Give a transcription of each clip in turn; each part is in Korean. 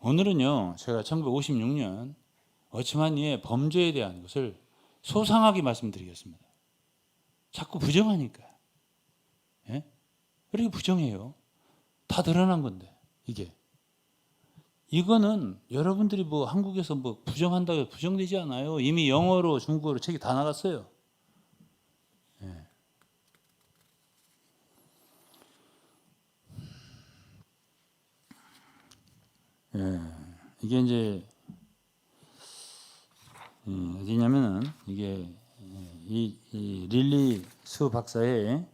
오늘은요, 제가 1956년 어치만니의 범죄에 대한 것을 소상하게 말씀드리겠습니다. 자꾸 부정하니까. 예? 왜 이렇게 부정해요? 다 드러난 건데, 이게. 이거는 여러분들이 뭐 한국에서 뭐 부정한다고 해서 부정되지 않아요. 이미 영어로 중국어로 책이 다 나갔어요. 예. 예. 이게 이제 어디냐면은 이게 이 릴리 수 박사의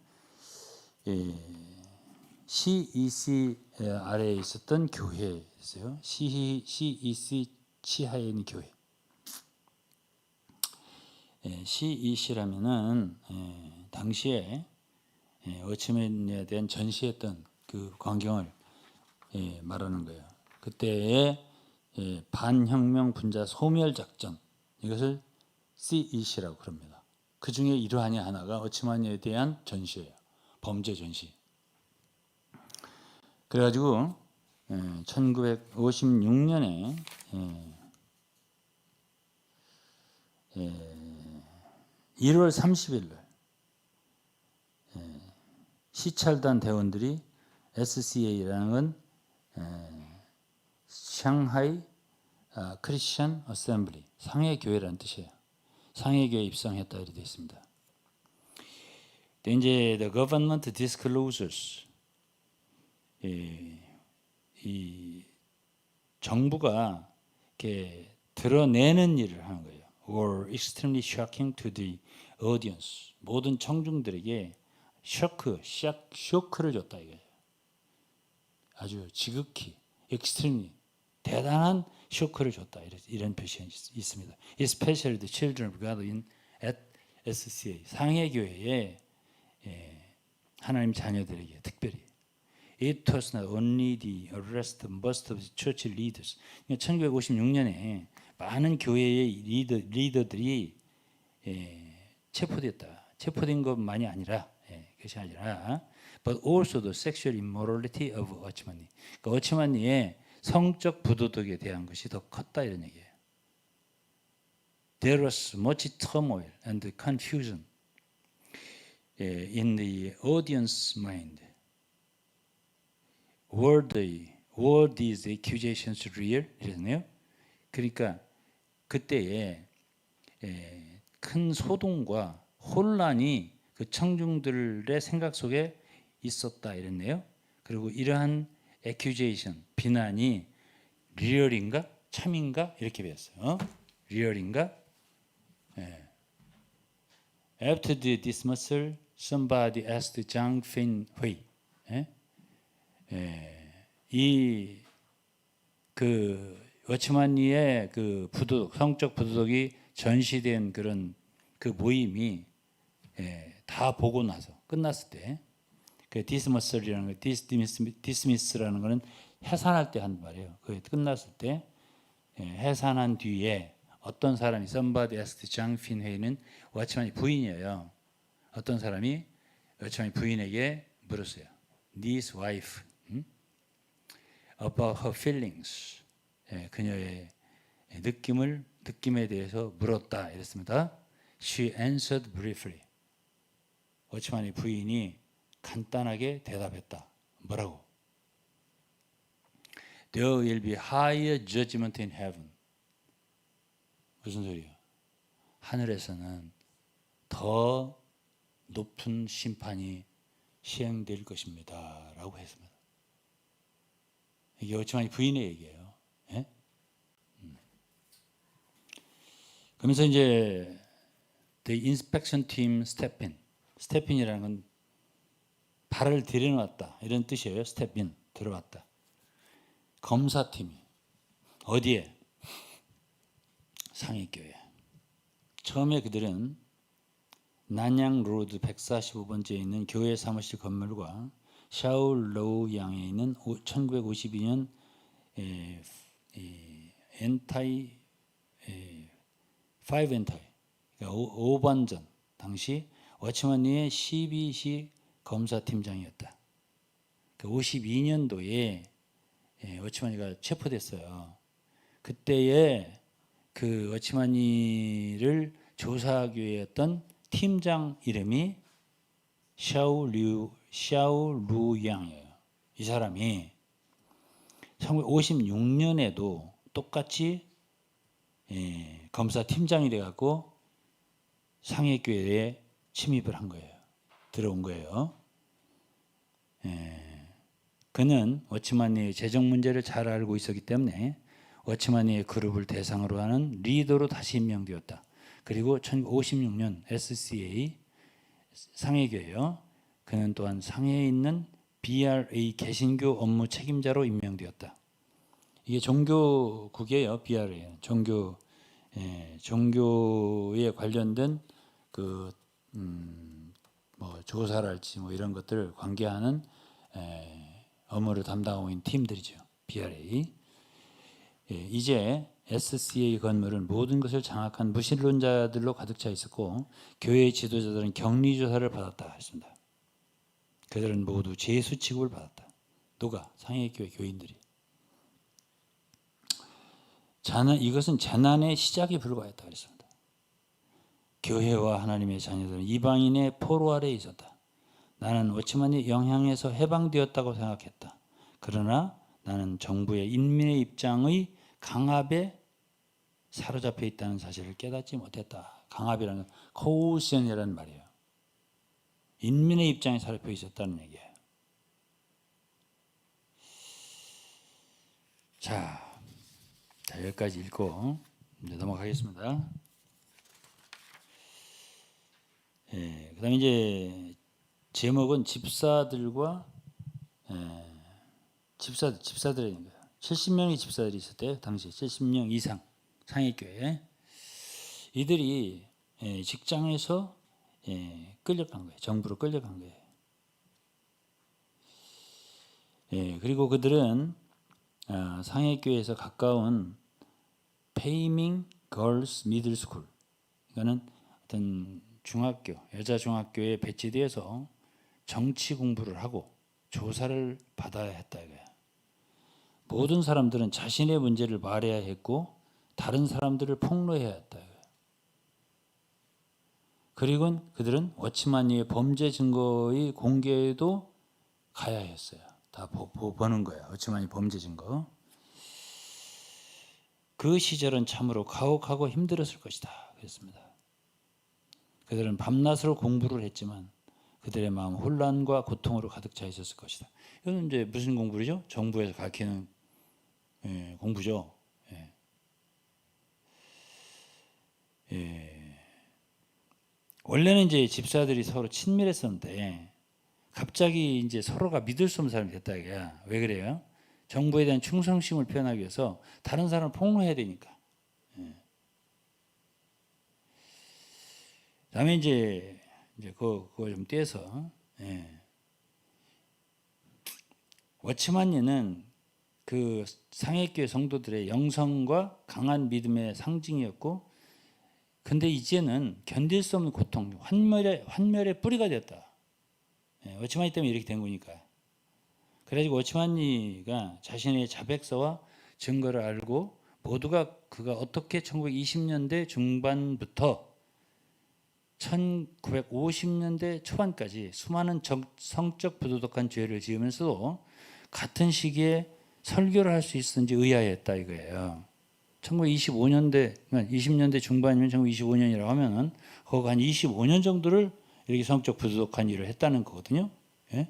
CEC 아래에 있었던 교회였어요. CEC 치하에 있는 교회. CEC라면은 당시에 어치맨에 대한 전시했던 그 광경을 말하는 거예요. 그때의 반혁명 분자 소멸 작전, 이것을 CEC라고 그럽니다. 그 중에 이러한 하나가 어치만니에 대한 전시예요. 범죄 전시. 그래가지고 1956년에 1월 30일 날 시찰단 대원들이 SCA라는 건 상하이 크리스천 어셈블리, 상해교회라는 뜻이에요. 상해교회 입성했다 이렇게 되어 있습니다. 이제 the government disclosures, 이 정부가 이렇게 드러내는 일을 하는 거예요. Or extremely shocking to the audience, 모든 청중들에게 쇼크를 줬다 이거예요. 아주 지극히 extremely 대단한 쇼크를 줬다 이런 표현이 있습니다. Especially the children of God in at SCA, 상해교회에 하나님 자녀들에게 특별히. It was not only the arrest of most of the church leaders. 1956년에 많은 교회의 리더들이 체포된 것만이 아니라, 그것이 아니라, but also the sexual immorality of 어치만니. 그러니까 어치만니의 성적 부도덕에 대한 것이 더 컸다 이런 얘기예요. There was much turmoil and confusion in the audience mind. Were these accusations real? 이랬네요. 그러니까 그때에 큰 소동과 혼란이 그 청중들의 생각 속에 있었다 이랬네요. 그리고 이러한 accusation, 비난이 리얼인가? 참인가? 이렇게 배웠어요. 리얼인가? After the dismissal, somebody asked Zhang Fenhui. 그 어치만니의 그 성적 부도덕이 전시된 그런 그 모임이 다 보고 나서 끝났을 때, 그 디스미스라는 거는 해산할 때 한 말이에요. 그 끝났을 때 해산한 뒤에 어떤 사람이 somebody asked Zhang Fenhui는 어치만니 부인이에요. 어떤 사람이 어치만니 부인에게 물었어요. This wife about her feelings, 그녀의 느낌에 대해서 물었다 이랬습니다. She answered briefly. 어치만니 부인이 간단하게 대답했다. 뭐라고? There will be higher judgment in heaven. 무슨 소리야? 하늘에서는 더 높은 심판이 시행될 것입니다. 라고 했습니다. 이게 어치만니 부인의 얘기예요. 예? 그러면서 이제 the inspection team step in. step in이라는 건 발을 들여놨다 이런 뜻이에요. step in, 들어왔다. 검사팀이 어디에? 상해교회. 처음에 그들은 난양 로드 145번지에 있는 교회 사무실 건물과 샤울 로우 양에 있는 1952년 엔타이 5 엔타이, 그러니까 5반전 당시 어치만니의 CBC 검사팀장이었다. 그 52년도에 워치마니가 체포됐어요. 그때에 그 워치마니를 조사하기 위해 했던 팀장 이름이 샤오루양이에요. 이 사람이 1956년에도 똑같이 검사팀장이 돼갖고 상해교회에 침입을 한 거예요. 들어온 거예요. 그는 워치마니의 재정 문제를 잘 알고 있었기 때문에 워치마니의 그룹을 대상으로 하는 리더로 다시 임명되었다. 그리고 1956년 SCA 상해교회요. 그는 또한 상해에 있는 BRA 개신교 업무 책임자로 임명되었다. 이게 종교국이에요. BRA 종교에 관련된 그 뭐 조사랄지 뭐 이런 것들을 관계하는 업무를 담당하고 있는 팀들이죠. BRA. 이제 SCA 건물은 모든 것을 장악한 무신론자들로 가득 차 있었고 교회의 지도자들은 격리 조사를 받았다 했습니다. 그들은 모두 죄수 취급을 받았다. 누가? 상해교회 교인들이. 이것은 재난의 시작에 불과했다 그랬습니다. 교회와 하나님의 자녀들은 이방인의 포로 아래에 있었다. 나는 워치만의 영향에서 해방되었다고 생각했다. 그러나 나는 정부의 인민의 입장의 강압에 사로잡혀 있다는 사실을 깨닫지 못했다. 강압이라는 건 코우션이라는 말이에요. 인민의 입장에 사로잡혀 있었다는 얘기예요. 자, 여기까지 읽고 이제 넘어가겠습니다. 그다음에 이제 제목은 집사들과 집사들이 70명의 집사들이 있었대요. 당시 70명 이상 상해교회. 이들이 직장에서 끌려간 거예요. 정부로 끌려간 거예요. 그리고 그들은 상해교회에서 가까운 페이밍 걸스 미들 스쿨, 이거는 어떤 중학교, 여자 중학교에 배치되어서 정치 공부를 하고 조사를 받아야 했다 이거야. 모든 사람들은 자신의 문제를 말해야 했고 다른 사람들을 폭로해야 했다 이거야. 그리고 그들은 워치마니의 범죄 증거의 공개에도 가야 했어요. 다 보는 거야. 워치마니 범죄 증거. 그 시절은 참으로 가혹하고 힘들었을 것이다 그랬습니다. 그들은 밤낮으로 공부를 했지만 그들의 마음 혼란과 고통으로 가득 차 있었을 것이다. 이건 이제 무슨 공부죠? 정부에서 가르치는 공부죠. 원래는 이제 집사들이 서로 친밀했었는데 갑자기 이제 서로가 믿을 수 없는 사람이 됐다 이거야. 왜 그래요? 정부에 대한 충성심을 표현하기 위해서 다른 사람을 폭로해야 되니까. 그다음에 이제 그거 좀 떼서 워치만니는 그 상해교회 성도들의 영성과 강한 믿음의 상징이었고, 근데 이제는 견딜 수 없는 고통, 환멸의 뿌리가 되었다. 워치만니 때문에 이렇게 된 거니까. 그래가지고 워치만니가 자신의 자백서와 증거를 알고 모두가 그가 어떻게 1920년대 중반부터 1950년대 초반까지 수많은 성적 부도덕한 죄를 지으면서도 같은 시기에 설교를 할 수 있었는지 의아했다 이거예요. 1925년대, 20년대 중반이면 1925년이라고 하면은 거기 한 25년 정도를 이렇게 성적 부도덕한 일을 했다는 거거든요. 예?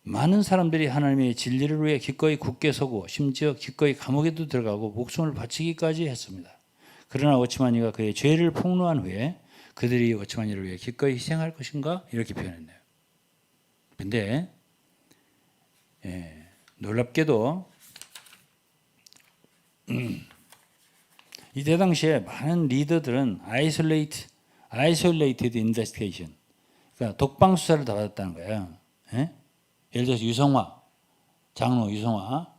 많은 사람들이 하나님의 진리를 위해 기꺼이 굳게 서고 심지어 기꺼이 감옥에도 들어가고 목숨을 바치기까지 했습니다. 그러나 워치마니가 그의 죄를 폭로한 후에 그들이 워치마니를 위해 기꺼이 희생할 것인가? 이렇게 표현했네요. 근데 놀랍게도 이때 당시에 많은 리더들은 isolated investigation, 그러니까 독방 수사를 다 받았다는 거예요. 예를 들어서 유성화, 장로 유성화,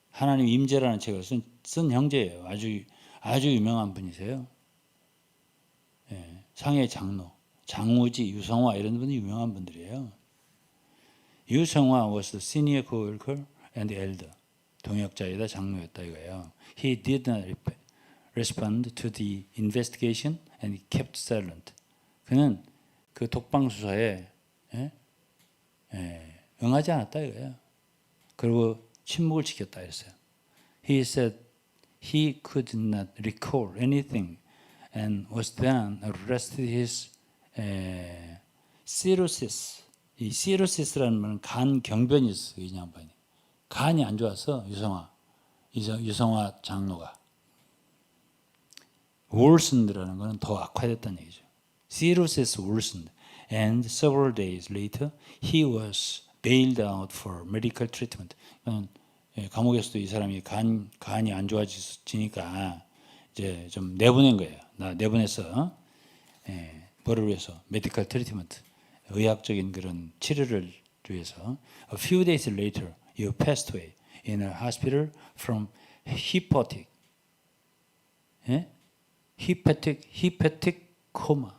하나님 임재라는 책을 쓴 형제예요. 아주 유명한 분이세요. 상해 장로. 장우지, 유성화 이런 분이 유명한 분들이에요. 유성화 was the senior co-worker and elder. 동역자이다 장로였다 이거예요. He did not respond to the investigation and kept silent. 그는 그 독방 수사에 응하지 않았다 이거예요. 그리고 침묵을 지켰다 했어요. He said he could not recall anything and was then arrested his cirrhosis. 이 cirrhosis라는 말은 간 경변이 있어요. 이 양반이. 간이 안 좋아서 유성화 장로가 worsened라는 것은 더 악화됐다는 얘기죠. cirrhosis worsened and several days later he was bailed out for medical treatment. 감옥에서도 이 사람이 간이 안 좋아지니까 이제 좀 내보낸 거예요. 내보내서 뭐를 위해서 메디컬 트리트먼트 의학적인 그런 치료를 위해서 A few days later you passed away in a hospital from hepatic coma.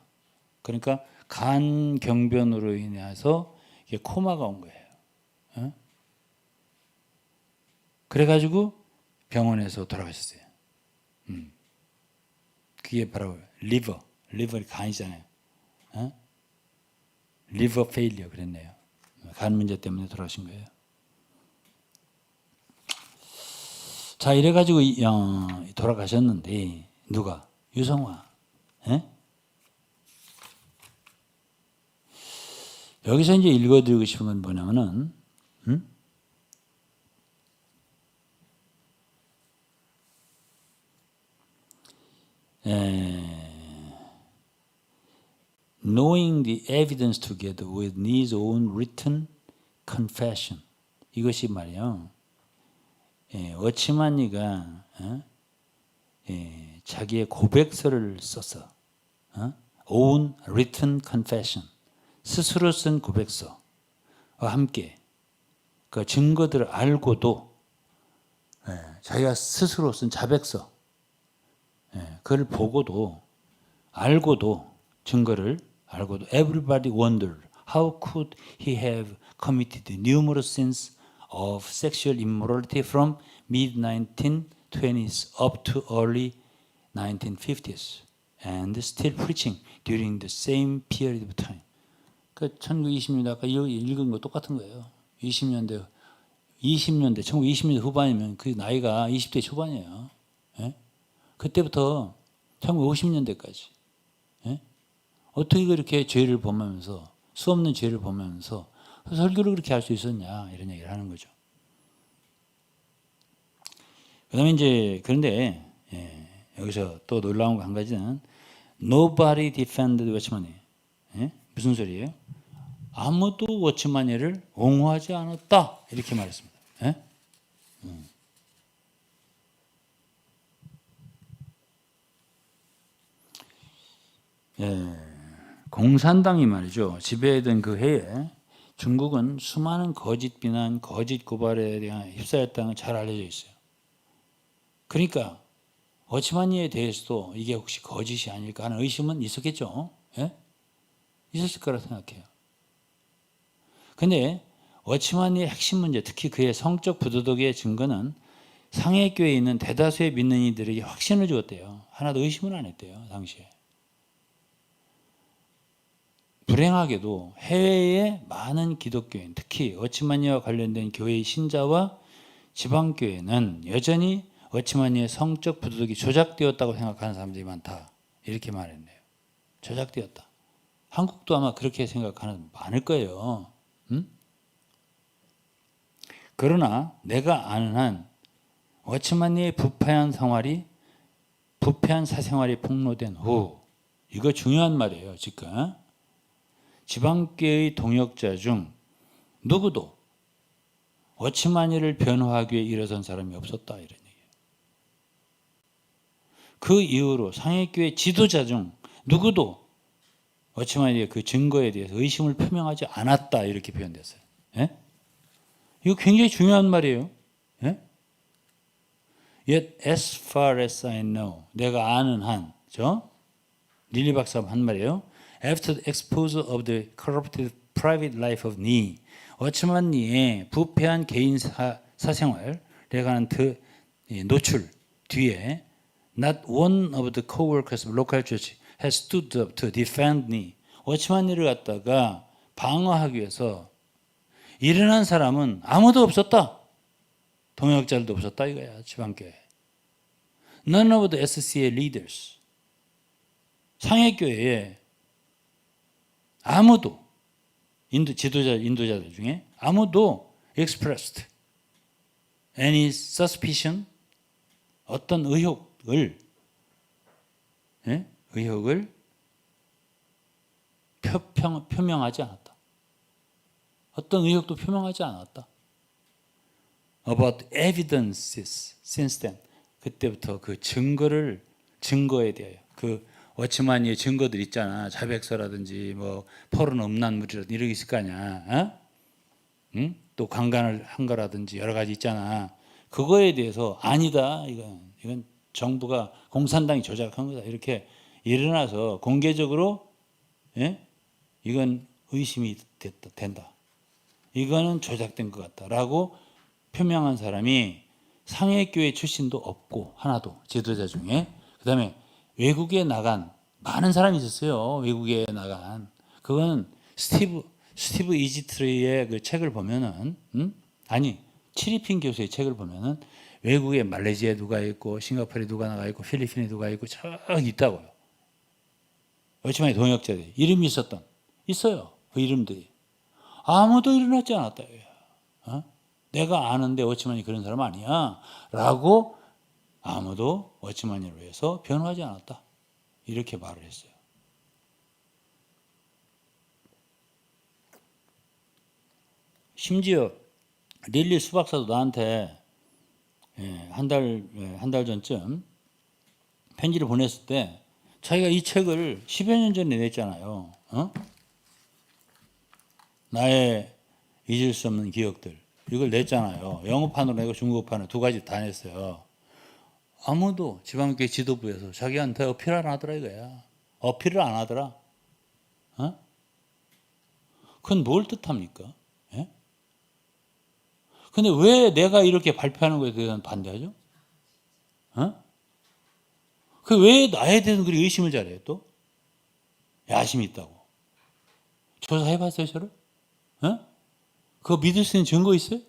그러니까 간 경변으로 인해서 이게 코마가 온 거예요. 그래가지고 병원에서 돌아가셨어요. 그게 바로 리버 간이잖아요. 리버 페일리어 그랬네요. 간 문제 때문에 돌아가신 거예요. 자, 이래가지고 돌아가셨는데 누가? 유성화. 여기서 이제 읽어드리고 싶은 건 뭐냐면은 knowing the evidence together with his own written confession. 이것이 말이요. 워치만니가 자기의 고백서를 써서 own written confession. 스스로 쓴 고백서와 함께 그 증거들을 알고도 자기가 스스로 쓴 자백서 그걸 보고도 알고도 증거를 알고도 everybody wondered how could he have committed numerous sins of sexual immorality from mid-1920s up to early 1950s and still preaching during the same period of time. 그 1920년대 아까 읽은 거 똑같은 거예요. 20년대 1920년대 후반이면 그 나이가 20대 초반이에요. 그때부터 1950년대까지 어떻게 그렇게 죄를 범하면서 수없는 죄를 범하면서 설교를 그렇게 할 수 있었냐 이런 얘기를 하는 거죠. 그다음에 이제 그런데 여기서 또 놀라운 거 한 가지는 nobody defended 워치만이 무슨 소리예요? 아무도 워치만이를 옹호하지 않았다 이렇게 말했습니다. 공산당이 말이죠. 지배하던 그 해에 중국은 수많은 거짓 비난, 거짓 고발에 대한 휩싸였다는 건 잘 알려져 있어요. 그러니까 워치만니에 대해서도 이게 혹시 거짓이 아닐까 하는 의심은 있었겠죠. 있었을 거라 생각해요. 근데 워치만니의 핵심 문제, 특히 그의 성적 부도덕의 증거는 상해교회에 있는 대다수의 믿는 이들에게 확신을 주었대요. 하나도 의심을 안 했대요. 당시에. 불행하게도 해외의 많은 기독교인, 특히 워치만니와 관련된 교회의 신자와 지방교회는 여전히 워치만니의 성적 부도덕이 조작되었다고 생각하는 사람들이 많다. 이렇게 말했네요. 조작되었다. 한국도 아마 그렇게 생각하는 사람 많을 거예요. 그러나 내가 아는 한 워치만니의 부패한 사생활이 폭로된 후, 이거 중요한 말이에요. 지금 지방교회의 동역자 중 누구도 워치만니를 변호하기 위해 일어선 사람이 없었다 이런 얘기예요. 그 이후로 상해교회 지도자 중 누구도 워치만니의 그 증거에 대해서 의심을 표명하지 않았다 이렇게 표현됐어요. 이거 굉장히 중요한 말이에요. Yet as far as I know, 내가 아는 한, 릴리 박사 한 말이에요. after the exposure of the corrupted private life of Nee. 워치만 니의 부패한 개인 사생활에 관한 노출 뒤에 not one of the co-workers of local church has stood up to defend Nee. 워치만 니를 갖다가 방어하기 위해서 일어난 사람은 아무도 없었다. 동역자들도 없었다 이거야. 지방교회. None of the SCA leaders. 상해교회에 아무도 인도자들 중에 아무도 expressed any suspicion 어떤 의혹을 표명하지 않았다. 어떤 의혹도 표명하지 않았다. About evidences since then. 그때부터 그 증거에 대하여 그 워치만이의 증거들 있잖아. 자백서라든지 뭐 포른 음란물이라든지 이런 게 있을 거 아니야. 응? 또 강간을 한 거라든지 여러 가지 있잖아. 그거에 대해서 아니다. 이건 정부가 공산당이 조작한 거다. 이렇게 일어나서 공개적으로 이건 의심이 된다. 이거는 조작된 것 같다라고 표명한 사람이 상해교회 출신도 없고 하나도 지도자 중에 그다음에 외국에 나간 많은 사람이 있었어요. 외국에 나간 그거는 스티브 이지트리의 그 책을 보면은 치리핀 교수의 책을 보면은 외국에 말레이시아에 누가 있고 싱가포르에 누가 나가 있고 필리핀에 누가 있고 저기 있다고요. 어찌만이 동역자들 이름이 있어요. 그 이름들이 아무도 일어나지 않았다. 내가 아는데 워치만이 그런 사람 아니야 라고 아무도 워치만을 위해서 변호하지 않았다. 이렇게 말을 했어요. 심지어 릴리 수박사도 나한테 한 달 전쯤 편지를 보냈을 때 자기가 이 책을 10여 년 전에 냈잖아요. 나의 잊을 수 없는 기억들. 이걸 냈잖아요. 영어판으로 내고 중국어판으로 두 가지 다 냈어요. 아무도 지방교회 지도부에서 자기한테 어필을 안 하더라 이거야. 어필을 안 하더라. 그건 뭘 뜻합니까? 근데 왜 내가 이렇게 발표하는 것에 대해서는 반대하죠? 그 왜 나에 대해서는 그리 의심을 잘해요 또? 야심이 있다고. 조사해봤어요 저를? 그거 믿을 수 있는 증거 있어요?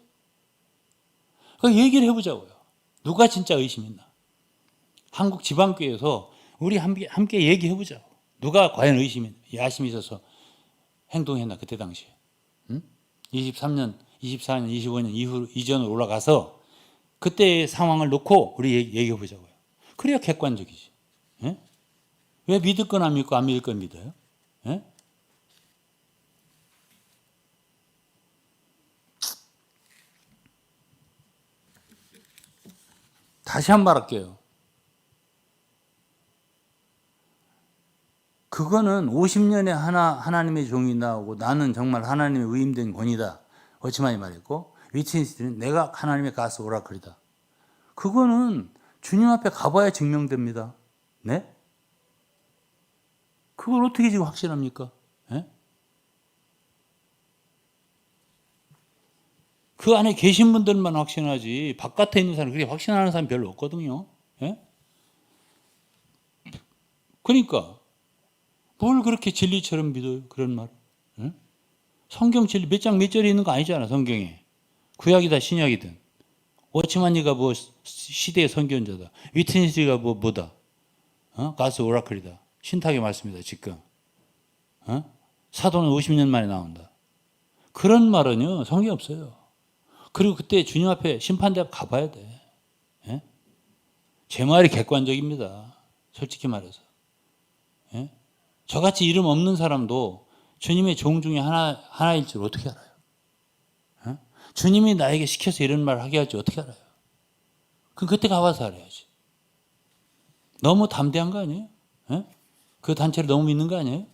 그 얘기를 해보자고요. 누가 진짜 의심했나? 한국 지방교회에서 우리 함께 얘기해보자고. 누가 과연 야심이 있어서 행동했나 그때 당시에. 23년, 24년, 25년 이전으로 올라가서 그때의 상황을 놓고 우리 얘기해보자고요. 그래야 객관적이지. 왜 믿을 건 안 믿고 안 믿을 건 믿어요? 다시 한 번 할게요. 그거는 50년에 하나님의 종이 나오고 나는 정말 하나님의 위임된 권이다. 워치만이 말했고 위트니스는 내가 하나님의 가스 오라클이다. 그거는 주님 앞에 가봐야 증명됩니다. 네? 그걸 어떻게 지금 확신합니까? 그 안에 계신 분들만 확신하지 바깥에 있는 사람 그렇게 확신하는 사람 별로 없거든요. 그러니까 뭘 그렇게 진리처럼 믿어요? 그런 말. 성경 진리 몇 장 몇 절에 있는 거 아니잖아. 성경에. 구약이다 신약이든. 워치만이가 뭐 시대의 선견자다. 위트니스가 뭐다. 가스 오라클이다. 신탁의 말씀이다 지금. 사도는 50년 만에 나온다. 그런 말은요 성경에 없어요. 그리고 그때 주님 앞에 심판대 가봐야 돼. 제 말이 객관적입니다. 솔직히 말해서. 저같이 이름 없는 사람도 주님의 종 중에 하나일 줄 어떻게 알아요? 주님이 나에게 시켜서 이런 말을 하게 할지 어떻게 알아요? 그럼 그때 가봐서 알아야지. 너무 담대한 거 아니에요? 그 단체를 너무 믿는 거 아니에요?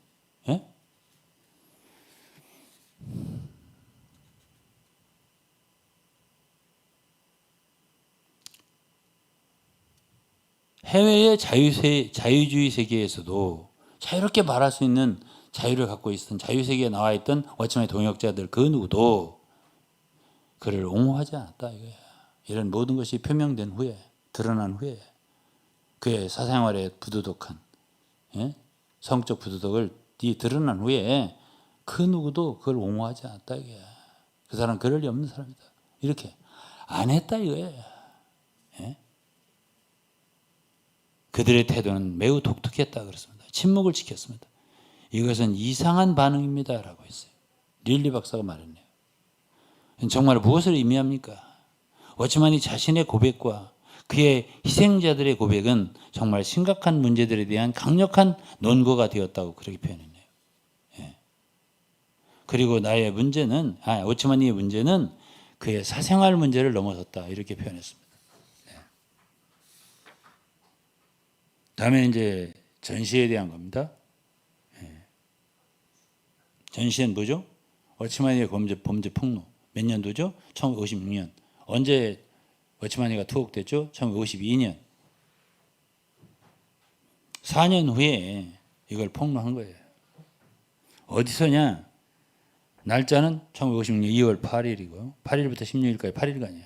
해외의 자유주의 세계에서도 자유롭게 말할 수 있는 자유를 갖고 있던 자유세계에 나와 있던 워치만의 동역자들 그 누구도 그를 옹호하지 않았다 이거야. 이런 모든 것이 표명된 후에, 드러난 후에 그의 사생활에 부도덕한 성적 부도덕을 드러난 후에 그 누구도 그걸 옹호하지 않았다 이거야. 그 사람 그럴 리 없는 사람이다. 이렇게 안 했다 이거야. 그들의 태도는 매우 독특했다 그랬습니다. 침묵을 지켰습니다. 이것은 이상한 반응입니다라고 했어요. 릴리 박사가 말했네요. 정말 무엇을 의미합니까? 워치만이 자신의 고백과 그의 희생자들의 고백은 정말 심각한 문제들에 대한 강력한 논거가 되었다고 그렇게 표현했네요. 그리고 나의 문제는, 워치만의 문제는 그의 사생활 문제를 넘어섰다 이렇게 표현했습니다. 다음에 이제 전시에 대한 겁니다. 전시는 뭐죠? 워치만이의 범죄 폭로. 몇 년도죠? 1956년. 언제 워치만이가 투옥됐죠? 1952년. 4년 후에 이걸 폭로한 거예요. 어디서냐? 날짜는 1956년 2월 8일이고 8일부터 16일까지 8일간이에요.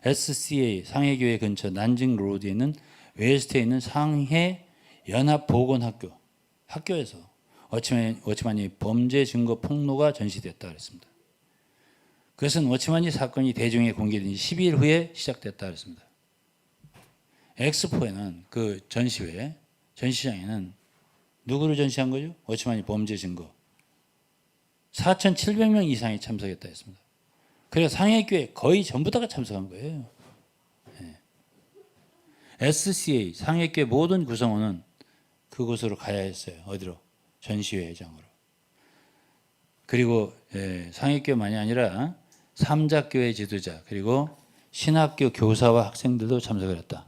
SCA 상해교회 근처 난징 로드에 있는 웨스트에 있는 상해 연합보건학교 학교에서 워치만이 범죄 증거 폭로가 전시됐다 그랬습니다. 그것은 워치만이 사건이 대중에 공개된 지 10일 후에 시작됐다 그랬습니다. 엑스포에는 그 전시장에는 누구를 전시한 거죠? 워치만이 범죄 증거 4,700명 이상이 참석했다 했습니다. 그래서 상해교회 거의 전부 다가 참석한 거예요. SCA 상해교회 모든 구성원은 그곳으로 가야 했어요. 어디로? 전시회장으로. 그리고 상해교회만이 아니라 삼자교회 지도자 그리고 신학교 교사와 학생들도 참석을 했다.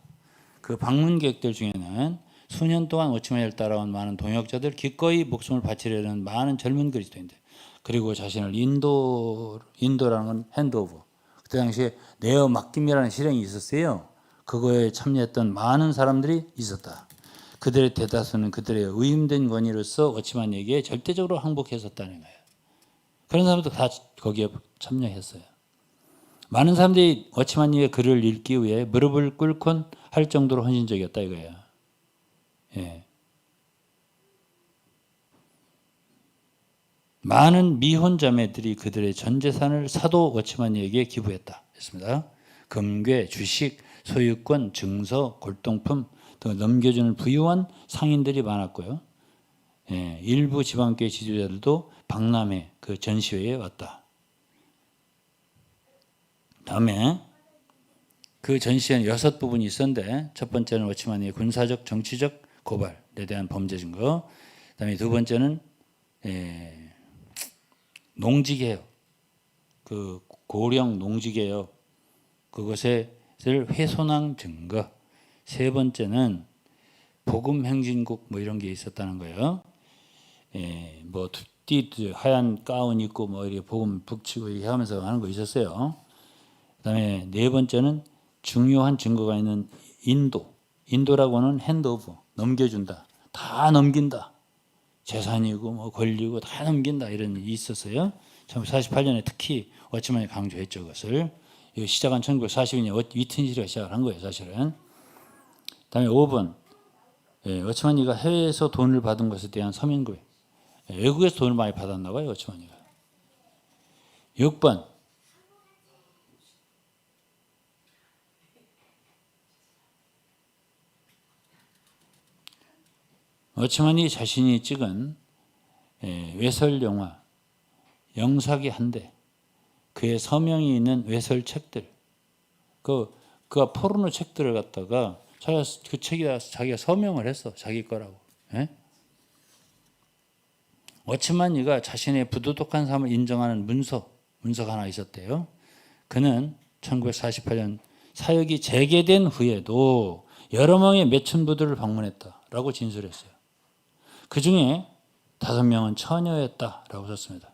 그 방문객들 중에는 수년 동안 워치만을 따라온 많은 동역자들, 기꺼이 목숨을 바치려는 많은 젊은 그리스도인들, 그리고 자신을 인도라는 건 핸드오버. 그때 당시에 내어 맡김이라는 실행이 있었어요. 그거에 참여했던 많은 사람들이 있었다. 그들의 대다수는 그들의 의임된 권위로서 워치만에게 절대적으로 항복했었다는 거예요. 그런 사람도 다 거기에 참여했어요. 많은 사람들이 워치만의 글을 읽기 위해 무릎을 꿇곤 할 정도로 헌신적이었다 이거예요. 많은 미혼 자매들이 그들의 전 재산을 사도 워치만에게 기부했다 했습니다. 금괴, 주식, 소유권, 증서, 골동품 등을 넘겨주는 부유한 상인들이 많았고요. 일부 지방교회 지도자들도 박람회 그 전시회에 왔다. 다음에 그 전시회는 6부분이 있었는데 첫 번째는 워치만의 군사적, 정치적 고발에 대한 범죄 증거. 그다음에 두 번째는 농지개혁, 그 고령 농지개혁 그것을 훼손한 증거. 세 번째는 복음 행진곡 뭐 이런 게 있었다는 거예요. 뭐 하얀 가운 입고 뭐 이렇게 복음 북치고 이렇게 하면서 하는 거 있었어요. 그다음에 네 번째는 중요한 증거가 있는 인도라고 하는 핸드오브 넘겨준다. 다 넘긴다. 재산이고 뭐 권리고 다 넘긴다 이런 일이 있었어요. 1948년에 특히 워치만이 강조했죠. 그것을. 이거 시작한 1942년 위튼시가 시작을 한 거예요. 사실은. 다음에 5번 워치만이가 해외에서 돈을 받은 것에 대한 서면 고백. 외국에서 돈을 많이 받았나 봐요. 워치만이가. 6번 워치만이 자신이 찍은 외설 영화 영사기 한 대, 그의 서명이 있는 외설 책들, 그가 포르노 책들을 갖다가 그 책에다 자기가 서명을 했어. 자기 거라고. 워치만이가 자신의 부도덕한 삶을 인정하는 문서가 하나 있었대요. 그는 1948년 사역이 재개된 후에도 여러 명의 매춘부들을 방문했다라고 진술했어요. 그 중에 5명은 처녀였다라고 썼습니다.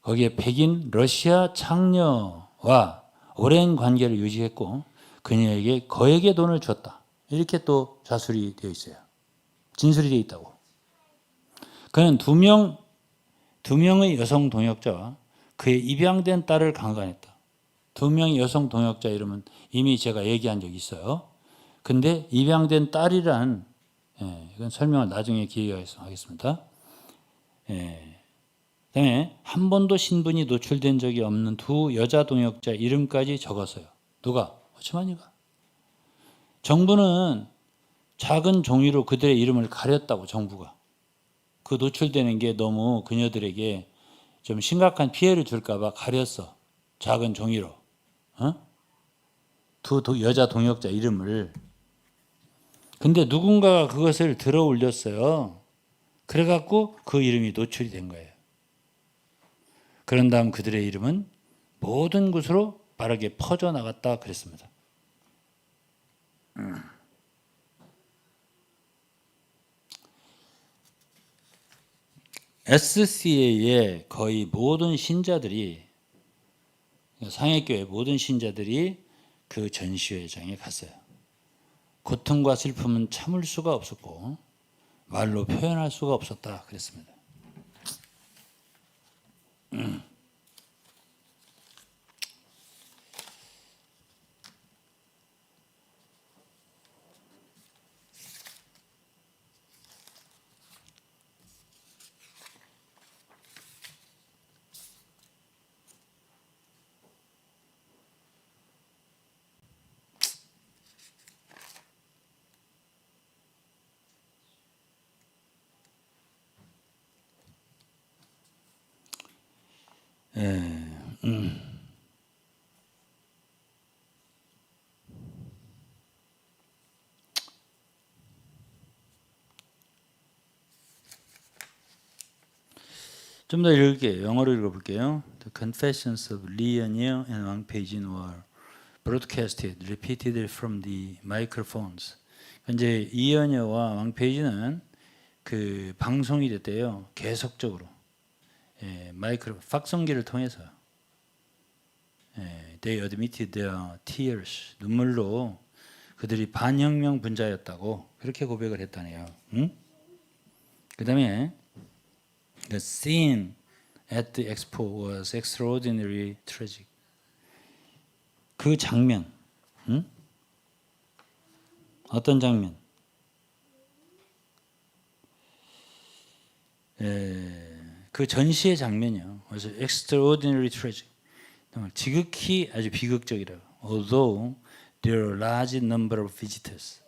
거기에 백인 러시아 창녀와 오랜 관계를 유지했고 그녀에게 거액의 돈을 줬다. 이렇게 또 자술이 되어 있어요. 진술이 되어 있다고. 그는 두 명의 여성 동역자와 그의 입양된 딸을 강간했다. 두 명의 여성 동역자 이름은 이미 제가 얘기한 적이 있어요. 근데 입양된 딸이란, 이건 설명을 나중에 기회가 있으면 하겠습니다. 그다음에 한 번도 신분이 노출된 적이 없는 두 여자 동역자 이름까지 적었어요. 누가? 오치만이가. 정부는 작은 종이로 그들의 이름을 가렸다고, 정부가. 그 노출되는 게 너무 그녀들에게 좀 심각한 피해를 줄까 봐 가렸어. 작은 종이로. 두 여자 동역자 이름을. 근데 누군가가 그것을 들어 올렸어요. 그래갖고 그 이름이 노출이 된 거예요. 그런 다음 그들의 이름은 모든 곳으로 빠르게 퍼져나갔다 그랬습니다. SCA의 거의 모든 신자들이, 상해교회 모든 신자들이 그 전시회장에 갔어요. 고통과 슬픔은 참을 수가 없었고 말로 표현할 수가 없었다 그랬습니다. 좀 더 읽을게요. 영어로 읽어볼게요. The confessions of Lee Eun-yeol and Wang Pei-jin were broadcasted repeatedly from the microphones. 이제 이연여와 왕페이지는 그 방송이 됐대요. 계속적으로. 팍송기를 통해서. They admitted their tears. 눈물로 그들이 반혁명 분자였다고 그렇게 고백을 했다네요. 그 다음에 The scene at the expo was extraordinarily tragic. 그 장면, 어떤 장면? 그 전시의 장면이요. 그래서 extraordinarily tragic. 지극히 아주 비극적이라고. Although there are a large number of visitors.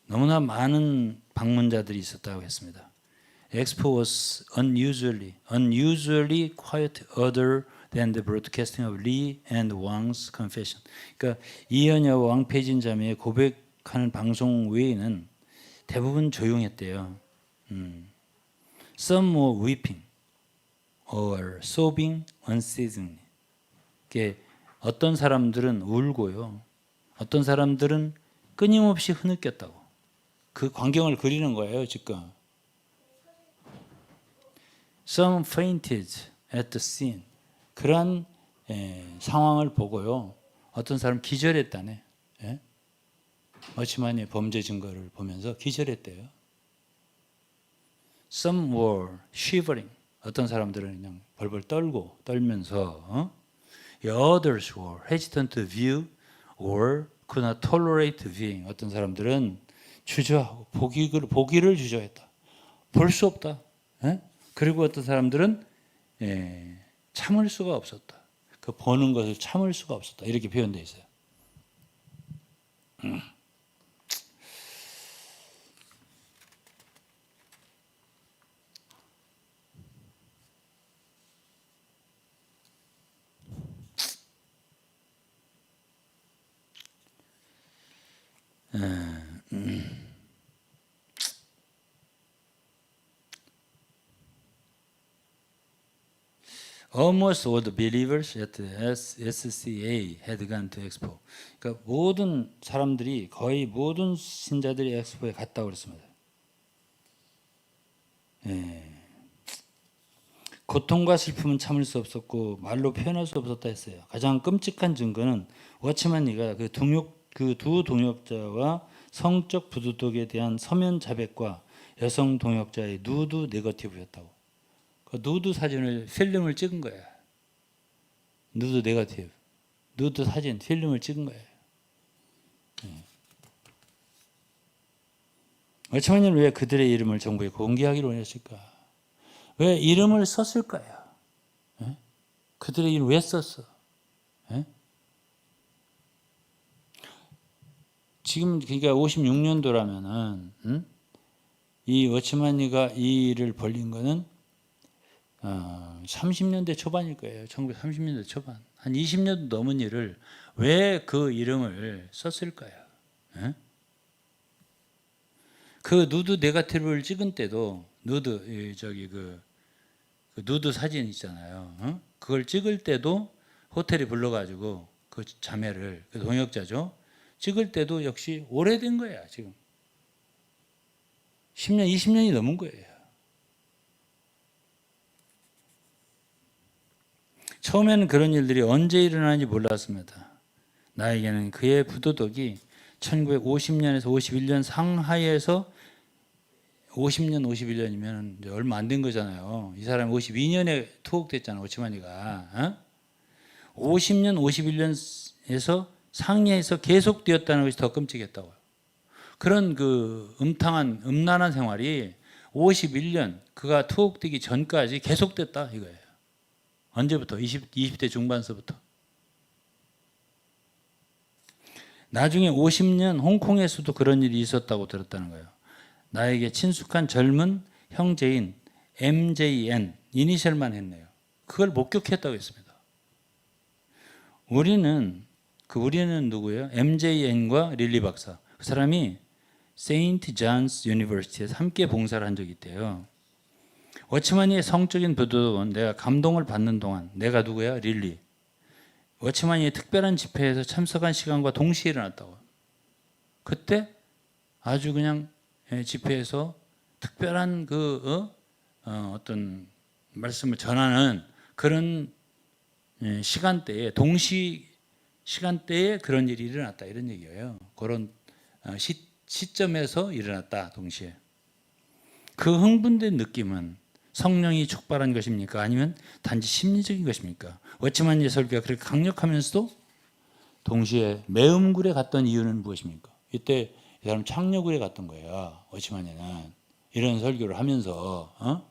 너무나 많은 방문자들이 있었다고 했습니다. The expo was unusually quiet other than the broadcasting of Lee and Wang's confession. 그러니까 이연여와 왕페이진 자매의 고백하는 방송 외에는 대부분 조용했대요. Some were weeping or sobbing unceasingly. 어떤 사람들은 울고요. 어떤 사람들은 끊임없이 흐느꼈다고. 그 광경을 그리는 거예요, 지금. Some fainted at the scene. 그런 상황을 보고요. 어떤 사람 기절했다네. 어치만의 범죄 증거를 보면서 기절했대요. Some were shivering. 어떤 사람들은 그냥 벌벌 떨면서 Others were hesitant to view or could not tolerate viewing. 어떤 사람들은 주저하고 보기를 주저했다. 볼 수 없다. 그리고 어떤 사람들은 참을 수가 없었다. 그 보는 것을 참을 수가 없었다. 이렇게 표현되어 있어요. Almost all the believers at the SCA had gone to expo. 그러니까 모든 사람들이 거의 모든 신자들이 엑스포에 갔다고 그랬습니다. 고통과 슬픔은 참을 수 없었고 말로 표현할 수 없었다 했어요. 가장 끔찍한 증거는 워치만 리가 그 두 동역자와 성적 부도덕에 대한 서면 자백과 여성 동역자의 누드 네거티브였다고. 그 누드 사진을 필름을 찍은 거야. 누드 네거티브, 누드 사진 필름을 찍은 거예요. 워치만이는 왜 그들의 이름을 정부에 공개하기로 원했을까? 왜 이름을 썼을까요? 그들의 이름 왜 썼어? 지금 그러니까 56년도라면은 이 워치만이가 이 일을 벌린 거는 30년대 초반일 거예요. 1930년대 초반. 한 20년 넘은 일을 왜 그 이름을 썼을까요? 그 누드 네거티브를 찍은 때도 누드 그 누드 사진 있잖아요. 그걸 찍을 때도 호텔에 불러가지고 그 자매를 그 동역자죠. 찍을 때도 역시 오래된 거야 지금. 10년, 20년이 넘은 거예요. 처음에는 그런 일들이 언제 일어나는지 몰랐습니다. 나에게는 그의 부도덕이 1950년에서 51년 상하이에서 50년, 51년이면 얼마 안 된 거잖아요. 이 사람이 52년에 투옥됐잖아, 오치마니가. 50년, 51년에서 상해에서 계속되었다는 것이 더 끔찍했다고요. 그런 그 음란한 생활이 51년, 그가 투옥되기 전까지 계속됐다 이거예요. 언제부터? 20대 중반서부터. 나중에 50년 홍콩에서도 그런 일이 있었다고 들었다는 거예요. 나에게 친숙한 젊은 형제인 MJN, 이니셜만 했네요. 그걸 목격했다고 했습니다. 우리는 누구예요? MJN과 릴리 박사. 그 사람이 세인트 존스 유니버시티에서 함께 봉사를 한 적이 있대요. 워치마니의 성적인 부도덕은 내가 감동을 받는 동안, 내가 누구야? 릴리. 워치마니의 특별한 집회에서 참석한 시간과 동시에 일어났다고. 그때 아주 그냥 집회에서 특별한 어떤 말씀을 전하는 그런 시간대에 시간대에 그런 일이 일어났다 이런 얘기예요. 그런 시점에서 일어났다 동시에. 그 흥분된 느낌은 성령이 촉발한 것입니까? 아니면 단지 심리적인 것입니까? 워치만의 설교가 그렇게 강력하면서도 동시에 매음굴에 갔던 이유는 무엇입니까? 이때 이 사람 창녀굴에 갔던 거예요. 워치만이는 이런 설교를 하면서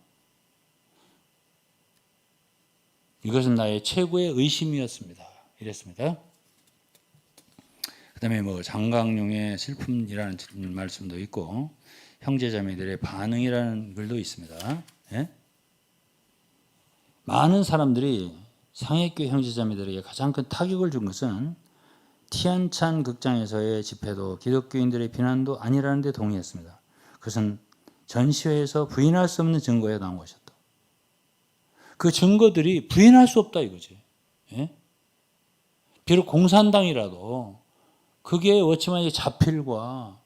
이것은 나의 최고의 의심이었습니다. 이랬습니다. 그다음에 뭐 장강용의 슬픔이라는 말씀도 있고 형제자매들의 반응이라는 글도 있습니다. 예? 많은 사람들이 상해교회 형제자매들에게 가장 큰 타격을 준 것은 티안찬 극장에서의 집회도 기독교인들의 비난도 아니라는 데 동의했습니다. 그것은 전시회에서 부인할 수 없는 증거에 나온 것이었다. 그 증거들이 부인할 수 없다 이거지. 예? 비록 공산당이라도 그게 워치만의 자필과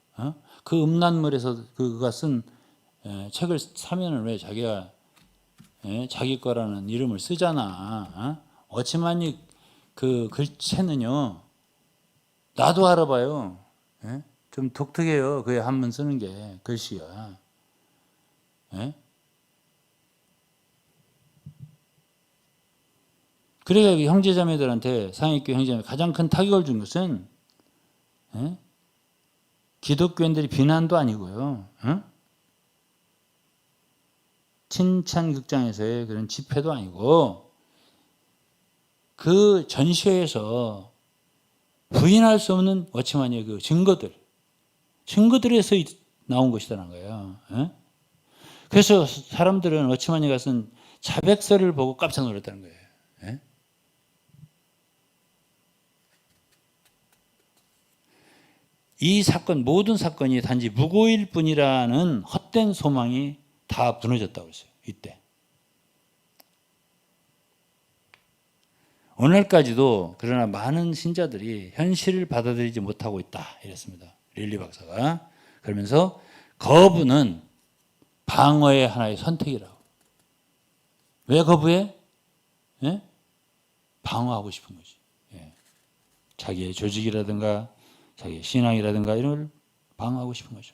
그 음란물에서 그가 쓴 책을 사면은 왜 자기가 자기 거라는 이름을 쓰잖아. 워치만이 그 글체는요. 나도 알아봐요. 좀 독특해요. 그에 한번 쓰는 게 글씨가. 그래야 형제자매들한테 상해교 형제자매 가장 큰 타격을 준 것은 기독교인들이 비난도 아니고요. 칭찬 극장에서의 그런 집회도 아니고 그 전시회에서 부인할 수 없는 워치만의 그 증거들에서 나온 것이라는 거예요. 그래서 사람들은 워치만이가 쓴 자백서를 보고 깜짝 놀랐다는 거예요. 이 사건, 모든 사건이 단지 무고일 뿐이라는 헛된 소망이 다 무너졌다고 했어요. 이때. 오늘까지도 그러나 많은 신자들이 현실을 받아들이지 못하고 있다. 이랬습니다. 릴리 박사가. 그러면서 거부는 방어의 하나의 선택이라고. 왜 거부해? 방어하고 싶은 거지. 자기의 조직이라든가 자기의 신앙이라든가 이런 걸 방어하고 싶은 거죠.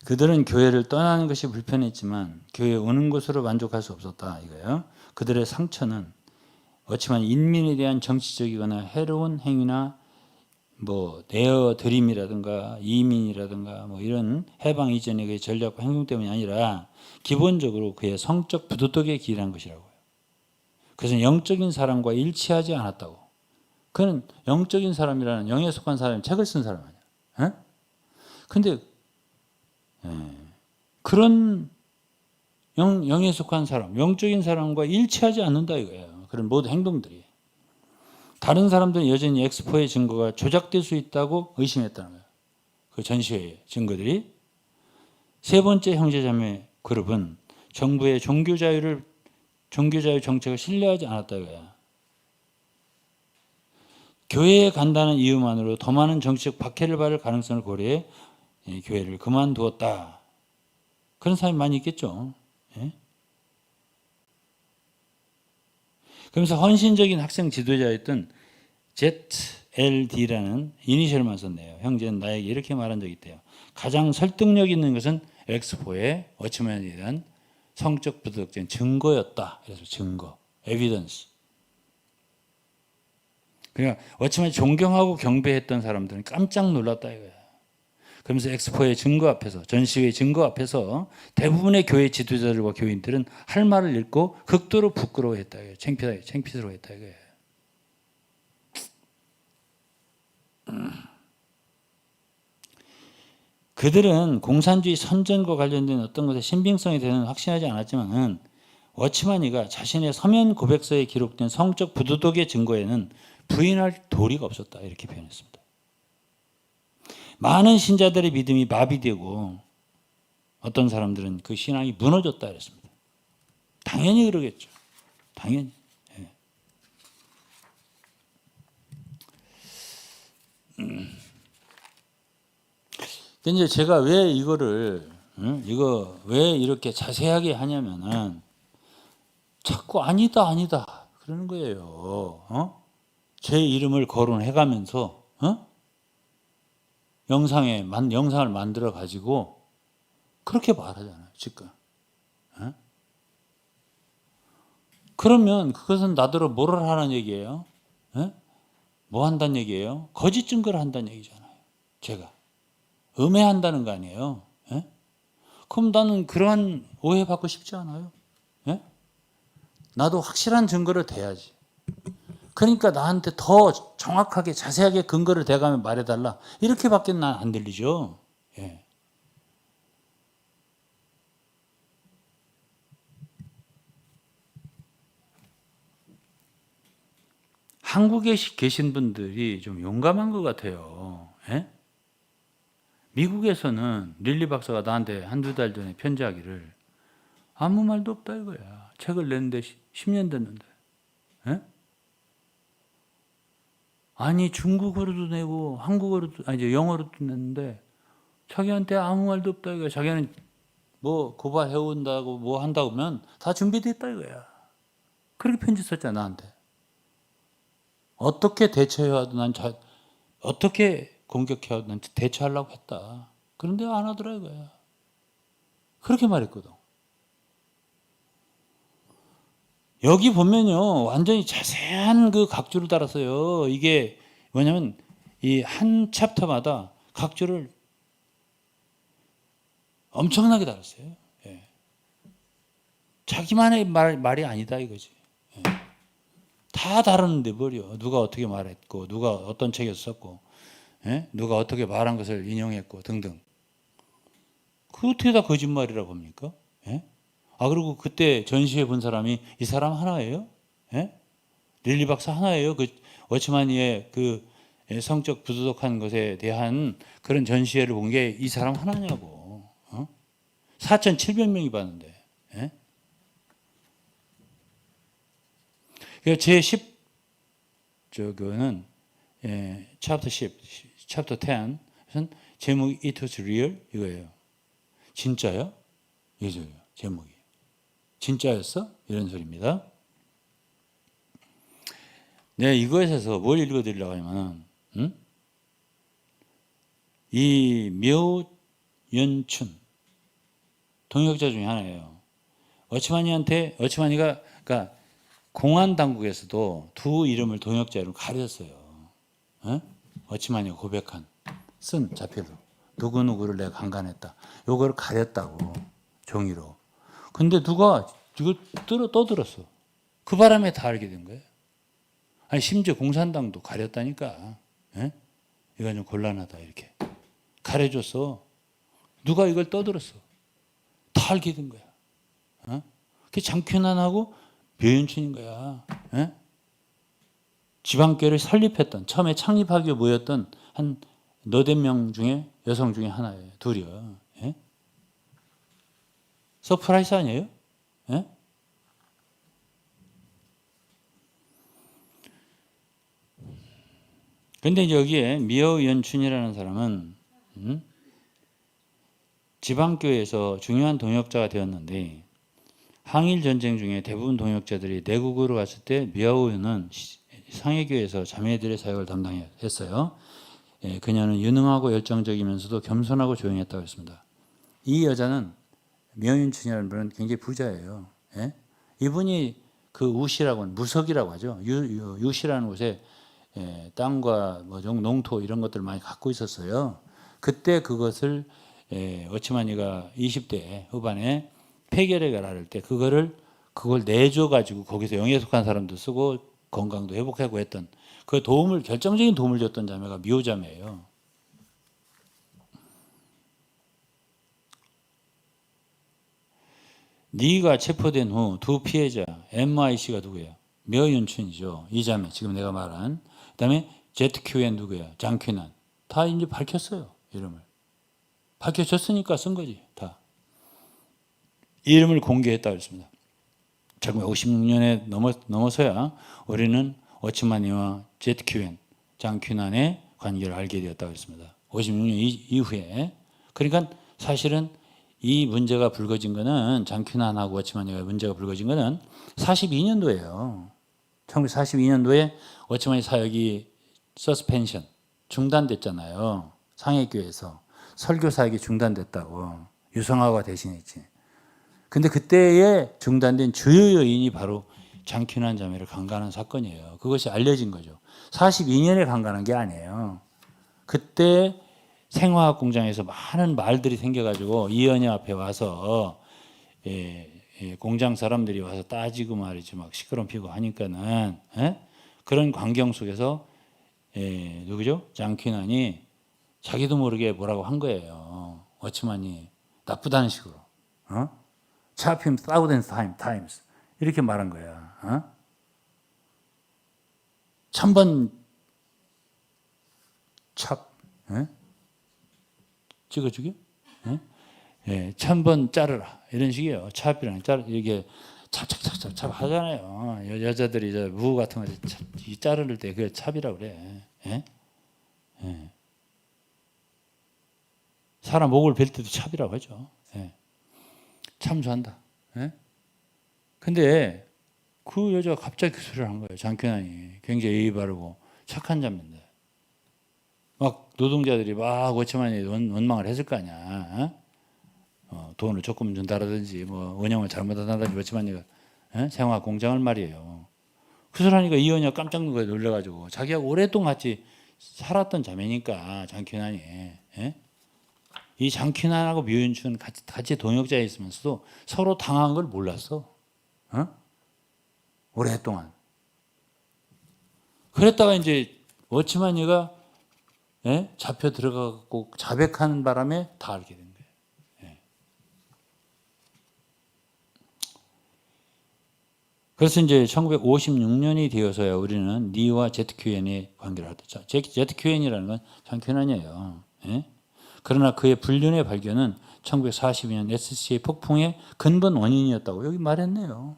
그들은 교회를 떠나는 것이 불편했지만 교회에 오는 것으로 만족할 수 없었다 이거예요. 그들의 상처는 그렇지만 인민에 대한 정치적이거나 해로운 행위나 뭐 내어드림이라든가 이민이라든가 뭐 이런 해방 이전의 그 전략과 행동 때문이 아니라 기본적으로 그의 성적 부도덕에 기인한 것이라고요. 그래서 영적인 사람과 일치하지 않았다고. 그는 영적인 사람이라는 영에 속한 사람이 책을 쓴 사람 아니야. 근데 그런 영에 속한 사람, 영적인 사람과 일치하지 않는다 이거예요. 그런 모든 행동들이. 다른 사람들은 여전히 엑스포의 증거가 조작될 수 있다고 의심했다는 거예요. 그 전시회의 증거들이. 세 번째 형제자매 그룹은 정부의 종교자유 정책을 신뢰하지 않았다 이거예요. 교회에 간다는 이유만으로 더 많은 정치적 박해를 받을 가능성을 고려해 교회를 그만두었다. 그런 사람이 많이 있겠죠. 예? 그러면서 헌신적인 학생 지도자였던 ZLD라는 이니셜만 썼네요. 형제는 나에게 이렇게 말한 적이 있대요. 가장 설득력 있는 것은 엑스포의 워치맨에 대한 성적 부도덕적인 증거였다. 그래서 증거, 에비던스. 그러니까 워치맨이 존경하고 경배했던 사람들은 깜짝 놀랐다 이거야. 그러면서 엑스포의 증거 앞에서, 전시회의 증거 앞에서 대부분의 교회 지도자들과 교인들은 할 말을 잃고 극도로 부끄러워했다. 창피스러워했다. 그들은 공산주의 선전과 관련된 어떤 것의 신빙성에 대해서는 확신하지 않았지만 워치마니가 자신의 서면 고백서에 기록된 성적 부도덕의 증거에는 부인할 도리가 없었다. 이렇게 표현했습니다. 많은 신자들의 믿음이 마비되고 어떤 사람들은 그 신앙이 무너졌다 그랬습니다. 당연히 그러겠죠. 당연히. 예. 근데 제가 왜 이거를 왜 이렇게 자세하게 하냐면은 자꾸 아니다 그러는 거예요. 제 이름을 거론해가면서 영상을 만들어 가지고 그렇게 말하잖아요. 지금. 그러면 그것은 나더러 뭐를 하는 얘기예요? 뭐 한다는 얘기예요? 거짓 증거를 한다는 얘기잖아요. 제가 음해한다는 거 아니에요? 그럼 나는 그러한 오해받고 싶지 않아요. 나도 확실한 증거를 대야지. 그러니까 나한테 더 정확하게 자세하게 근거를 대가며 말해달라. 이렇게밖에 난 안 들리죠. 예. 한국에 계신 분들이 좀 용감한 것 같아요. 예? 미국에서는 릴리 박사가 나한테 한두 달 전에 편지하기를 아무 말도 없다 이거야. 책을 냈는데 10년 됐는데. 예? 아니 중국어로도 내고 한국어로도 이제 영어로도 냈는데 자기한테 아무 말도 없다 이거야. 자기는 뭐 고발해 온다고 뭐 한다고 하면 다 준비됐다 이거야. 그렇게 편지 썼잖아 나한테. 어떻게 대처해야 하든 어떻게 공격해야 하든 대처하려고 했다. 그런데 안 하더라 이거야. 그렇게 말했거든. 여기 보면요 완전히 자세한 그 각주를 달았어요. 이게 뭐냐면 이 한 챕터마다 각주를 엄청나게 달았어요. 예. 자기만의 말이 아니다 이거지. 예. 다 다르는데 뭐려. 누가 어떻게 말했고 누가 어떤 책에서 썼고 누가 어떻게 말한 것을 인용했고 등등. 그 어떻게 다 거짓말이라고 합니까? 그리고 그때 전시회 본 사람이 이 사람 하나예요? 릴리 박사 하나예요? 그 워치마니의 그 성적 부도덕한 것에 대한 그런 전시회를 본 게 이 사람 하나냐고. 4,700명이 봤는데. 제 10, 저거는, chapter 10, chapter 10, 제목이 It was real? 이거예요. 진짜요? 이거죠, 제목이. 진짜였어? 이런 소리입니다. 네, 이것에서 뭘 읽어드리려고 하냐면, 이 묘연춘, 동역자 중에 하나예요. 어치마니가 그러니까 공안 당국에서도 두 이름을 동역자 이름 가렸어요. 어? 어치마니가 고백한 쓴 자필로 누구누구를 내가 강간했다. 요걸 가렸다고 종이로. 근데 누가 이걸 떠들었어. 그 바람에 다 알게 된 거예요. 아니 심지어 공산당도 가렸다니까. 예? 이거 좀 곤란하다 이렇게 가려줬어. 누가 이걸 떠들었어. 다 알게 된 거야. 어? 그게 장균환하고 묘윤춘인 거야. 예? 지방교회를 설립했던 처음에 창립하기에 모였던 한 너댓 명 중에 여성 중에 하나예요. 둘이요. 예? 서프라이즈 아니에요? 예? 근데 이제 여기에 미어연춘이라는 사람은 지방교회에서 중요한 동역자가 되었는데 항일 전쟁 중에 대부분 동역자들이 내국으로 갔을 때 미아오유는 상해교회에서 자매들의 사역을 담당했어요. 예, 그녀는 유능하고 열정적이면서도 겸손하고 조용했다고 했습니다. 이 여자는 미어윤춘이라는 분은 굉장히 부자예요. 예? 이분이 그 우시라고 하는 무석이라고 하죠. 유시라는 곳에 예, 땅과 뭐 농토 이런 것들을 많이 갖고 있었어요. 그때 그것을 어치마니가 20대 후반에 폐결핵을 앓을 때 그걸 내줘 가지고 거기서 영에 속한 사람도 쓰고 건강도 회복하고 했던 그 결정적인 도움을 줬던 자매가 미호자매예요. 니가 체포된 후 두 피해자 MIC가 누구예요? 미어윤춘이죠. 이 자매 지금 내가 말한. 그다음에 ZQN 누구예요? 장퀴난. 다 이제 밝혔어요. 이름을. 밝혀졌으니까 쓴 거지. 다. 이름을 공개했다고 했습니다. 1956년에 넘어서야 우리는 어치마니와 ZQN, 장퀴난의 관계를 알게 되었다고 했습니다. 56년 이후에. 그러니까 사실은 이 문제가 불거진 거는 장퀴난하고 어치마니가 문제가 불거진 거는 42년도예요. 1942년도에 어치마니 사역이 서스펜션 중단됐잖아요. 상해교회에서 설교 사역이 중단됐다고 유성화가 대신했지. 근데 그때에 중단된 주요 요인이 바로 장퀴난 자매를 강간한 사건이에요. 그것이 알려진 거죠. 42년에 강간한 게 아니에요. 그때 생화학 공장에서 많은 말들이 생겨가지고 이은여 앞에 와서 공장 사람들이 와서 따지고 말이지 막 시끄럼 피고 하니까는 그런 광경 속에서 누구죠? 장퀴난이 자기도 모르게 뭐라고 한 거예요. 어치마니 나쁘다는 식으로. Chop him 1,000 times. 이렇게 말한 거야. 1,000번 chop. 찍어주게? 1,000번 자르라. 이런 식이에요. chop이랑 이렇게 찹찹찹찹 하잖아요. 여자들이 무 같은 거 자를 때 그게 찹이라고 그래. 사람 목을 벨 때도 찹이라고 하죠. 참 좋아한다. 근데 그 여자가 갑자기 그 소리를 한 거예요. 장퀴난이 굉장히 예의 바르고 착한 자매인데 막 노동자들이 막 어치마니 원망을 했을 거 아니야. 돈을 조금 준다라든지 뭐 운영을 잘못한다든지 어치마니가 생화 공장을 말이에요. 그 소리 하니까 이은이가 깜짝 놀라가지고 자기하고 오랫동안 같이 살았던 자매니까 장퀴난이 이 장퀴난하고 묘윤춘 같이 동역자에 있으면서도 서로 당한 걸 몰랐어. 오랫동안. 그랬다가 이제 어치마니가 잡혀 들어가고 자백하는 바람에 다 알게 된 거예요. 그래서 이제 1956년이 되어서야 우리는 니와 ZQN의 관계를 하죠. ZQN이라는 건 장퀴난이에요. 그러나 그의 불륜의 발견은 1942년 SCA 폭풍의 근본 원인이었다고 여기 말했네요.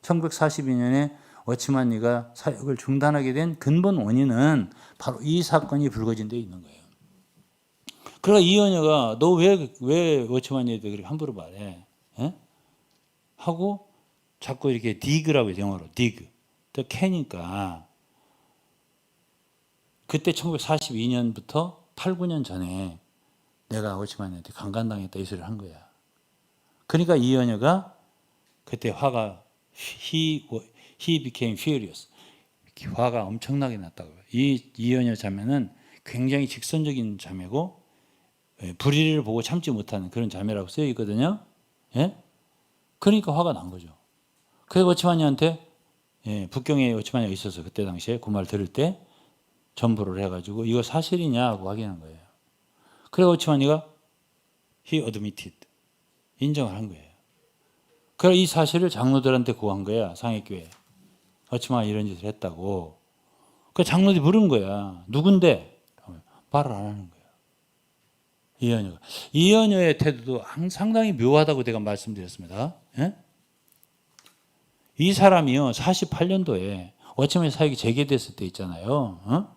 1942년에 어치마니가 사역을 중단하게 된 근본 원인은 바로 이 사건이 불거진 데 있는 거예요. 그러니까 이은여가 너 왜 어치마니에 대해 그렇게 함부로 말해? 하고 자꾸 이렇게 디그라고 영어로 디그. 또 캐니까 그때 1942년부터 8, 9년 전에 내가 어치마니한테 강간당했다 이 소리를 한 거야. 그러니까 이여녀가 그때 화가 he became furious. 화가 엄청나게 났다고요. 이 이여녀 자매는 굉장히 직선적인 자매고 불의를 보고 참지 못하는 그런 자매라고 쓰여 있거든요. 예? 그러니까 화가 난 거죠. 그래서 오치마니한테 북경에 오치마니가 있어서 그때 당시에 그 말 들을 때 전부를 해가지고 이거 사실이냐고 확인한 거예요. 그래서 오치마니가 he admitted. 인정을 한 거예요. 그래서 이 사실을 장로들한테 고한 거야. 상해교회. 오치마가 이런 짓을 했다고. 그 장로들이 물은 거야. 누군데? 말을 안 하는 거야. 이여녀가. 이여녀의 태도도 상당히 묘하다고 제가 말씀드렸습니다. 예? 이 사람이요. 48년도에 오치마의 사역이 재개됐을 때 있잖아요.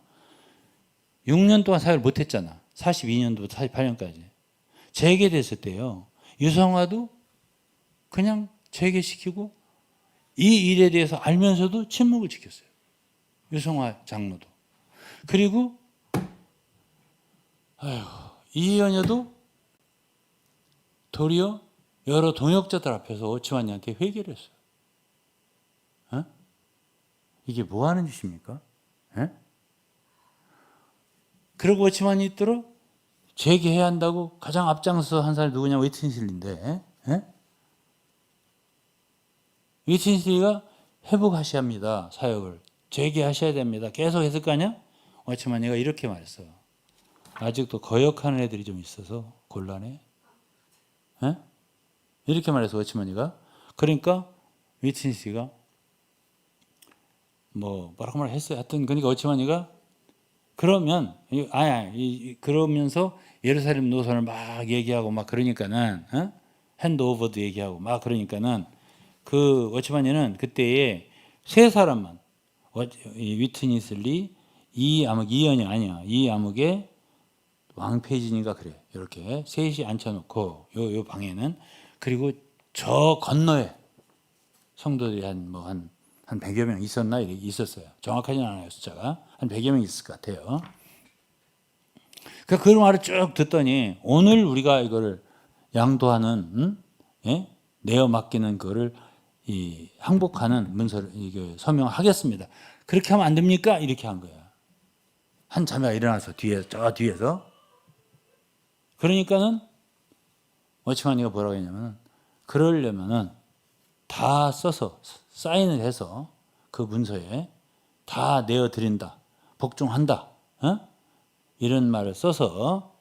6년 동안 사역을 못했잖아. 42년도부터 48년까지. 재개됐을 때요. 유성화도 그냥 재개시키고 이 일에 대해서 알면서도 침묵을 지켰어요. 유성화 장로도. 그리고 이여녀도 도리어 여러 동역자들 앞에서 오치마니한테 회개를 했어요. 이게 뭐 하는 짓입니까? 그리고 오치마니 있도록 재개해야 한다고 가장 앞장서 한 사람이 누구냐? 위튼실인데 위튼실이가 회복하셔야 합니다. 사역을. 재개하셔야 됩니다. 계속 했을 거 아니야? 오치마니가 이렇게 말했어. 아직도 거역하는 애들이 좀 있어서 곤란해. 이렇게 말해서 오치마니가. 그러니까 위튼실이가 뭐라고 말했어요. 하여튼 그러니까 오치마니가 그러면 그러면서 예루살렘 노선을 막 얘기하고 막 그러니까는 핸드오버도 얘기하고 막 그러니까는 그 오치마니는 그때에 세 사람만 위트니슬리 이여녀 아니야. 이 암흑의 왕페이진인가 그래. 이렇게 셋이 앉혀놓고 요 방에는 그리고 저 건너에 성도들이 한 100여 명 있었나? 있었어요. 정확하지는 않아요, 숫자가. 한 100여 명 있을 것 같아요. 그 말을 쭉 듣더니 오늘 우리가 이거를 양도하는, 내어 맡기는 거를 항복하는 문서를 서명하겠습니다. 그렇게 하면 안 됩니까? 이렇게 한 거야. 한 자매가 일어나서 저 뒤에서. 그러니까는 오치마니가 뭐라고 했냐면 그러려면은 다 써서 사인을 해서 그 문서에 다 내어드린다. 복종한다. 이런 말을 써서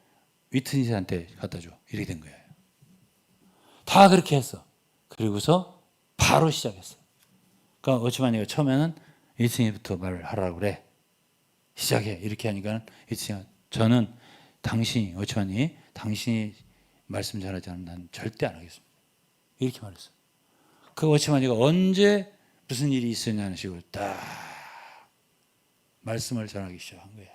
위트니스한테 갖다 줘. 이렇게 된 거예요. 다 그렇게 했어. 그리고서 바로 시작했어. 그러니까 오치마니가 처음에는 위트니스부터 말을 하라고 그래. 시작해. 이렇게 하니까 위트니스가 저는 오치마니 당신이 말씀 전하지 않으면 난 절대 안 하겠습니다. 이렇게 말했어. 그 오치마니가 언제 무슨 일이 있었냐는 식으로 딱 말씀을 전하기 시작한 거야.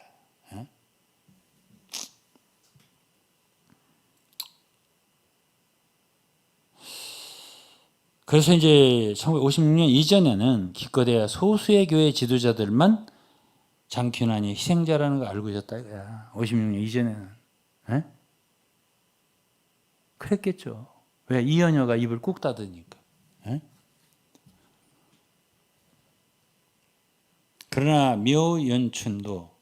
그래서 이제 1956년 이전에는 기껏해야 소수의 교회 지도자들만 장균환이 희생자라는 걸 알고 있었다 이거야. 56년 이전에는. 그랬겠죠. 왜? 이여녀가 입을 꾹 닫으니까. 그러나 묘연춘도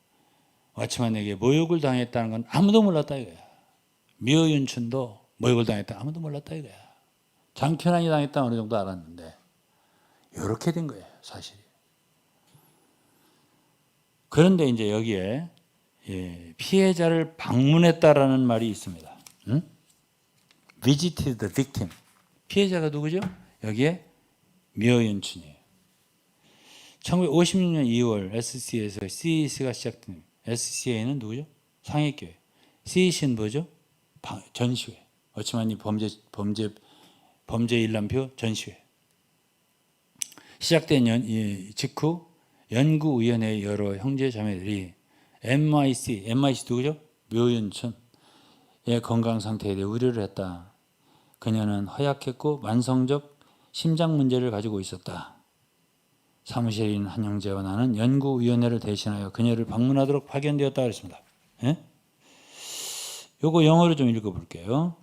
와치만에게 모욕을 당했다는 건 아무도 몰랐다 이거야. 묘연춘도 모욕을 당했다 아무도 몰랐다 이거야. 장균환이 당했다 어느 정도 알았는데 이렇게 된 거예요 사실이. 그런데 이제 여기에 피해자를 방문했다라는 말이 있습니다. Visited the victim. 피해자가 누구죠? 여기에 묘연춘이에요. 1956년 2월 SC에서 CEC가 시작된 SCA는 누구죠? 상해교회. CEC는 뭐죠? 전시회. 오치마니 범죄 일람표 전시회. 시작된 직후 연구위원회의 여러 형제 자매들이 MIC 누구죠? 묘연춘의 건강 상태에 대해 우려를 했다. 그녀는 허약했고 만성적 심장 문제를 가지고 있었다. 사무실에 있는 한 형제와 나는 연구위원회를 대신하여 그녀를 방문하도록 파견되었다 그랬습니다. 요거 영어로 좀 읽어볼게요.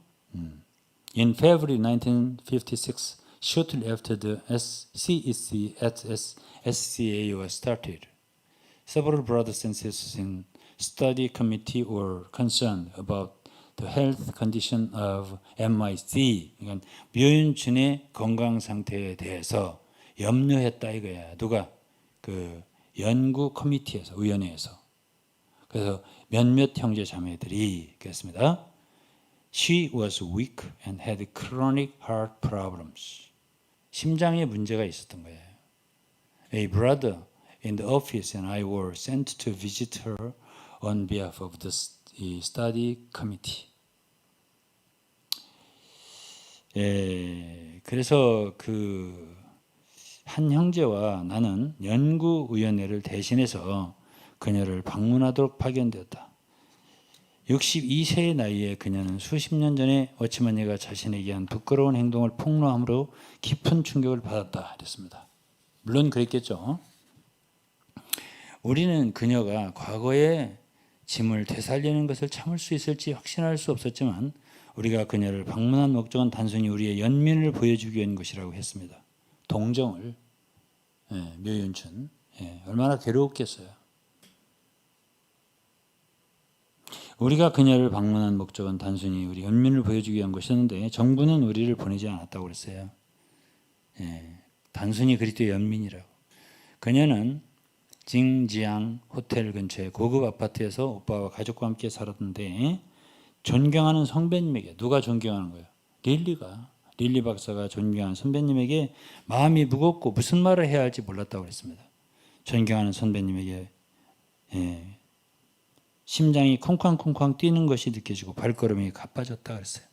In February 1956, shortly after the CEC at SCA was started, several brothers and sisters in study committee were concerned about the health condition of MIC, 그러니까 묘윤춘의 건강 상태에 대해서 염려했다 이거야. 누가? 그 연구 커미티에서, 위원회에서. 그래서 몇몇 형제 자매들이 그랬습니다. She was weak and had chronic heart problems. 심장에 문제가 있었던 거예요. A brother in the office and I were sent to visit her on behalf of the study committee. 그래서 그 한 형제와 나는 연구위원회를 대신해서 그녀를 방문하도록 파견되었다. 62세의 나이에 그녀는 수십 년 전에 워치먼니가 자신에게 한 부끄러운 행동을 폭로함으로 깊은 충격을 받았다. 그랬습니다. 물론 그랬겠죠. 우리는 그녀가 과거에 짐을 되살리는 것을 참을 수 있을지 확신할 수 없었지만 우리가 그녀를 방문한 목적은 단순히 우리의 연민을 보여주기 위한 것이라고 했습니다. 동정을. 묘윤춘. 얼마나 괴로웠겠어요. 우리가 그녀를 방문한 목적은 단순히 우리 연민을 보여주기 위한 것이었는데 정부는 우리를 보내지 않았다고 그랬어요. 단순히 그리스도의 연민이라고. 그녀는 징지양 호텔 근처의 고급 아파트에서 오빠와 가족과 함께 살았는데 존경하는 선배님에게, 누가 존경하는 거예요? 릴리 박사가 존경하는 선배님에게 마음이 무겁고 무슨 말을 해야 할지 몰랐다고 그랬습니다. 존경하는 선배님에게 심장이 쿵쾅쿵쾅 뛰는 것이 느껴지고 발걸음이 가빠졌다 그랬어요.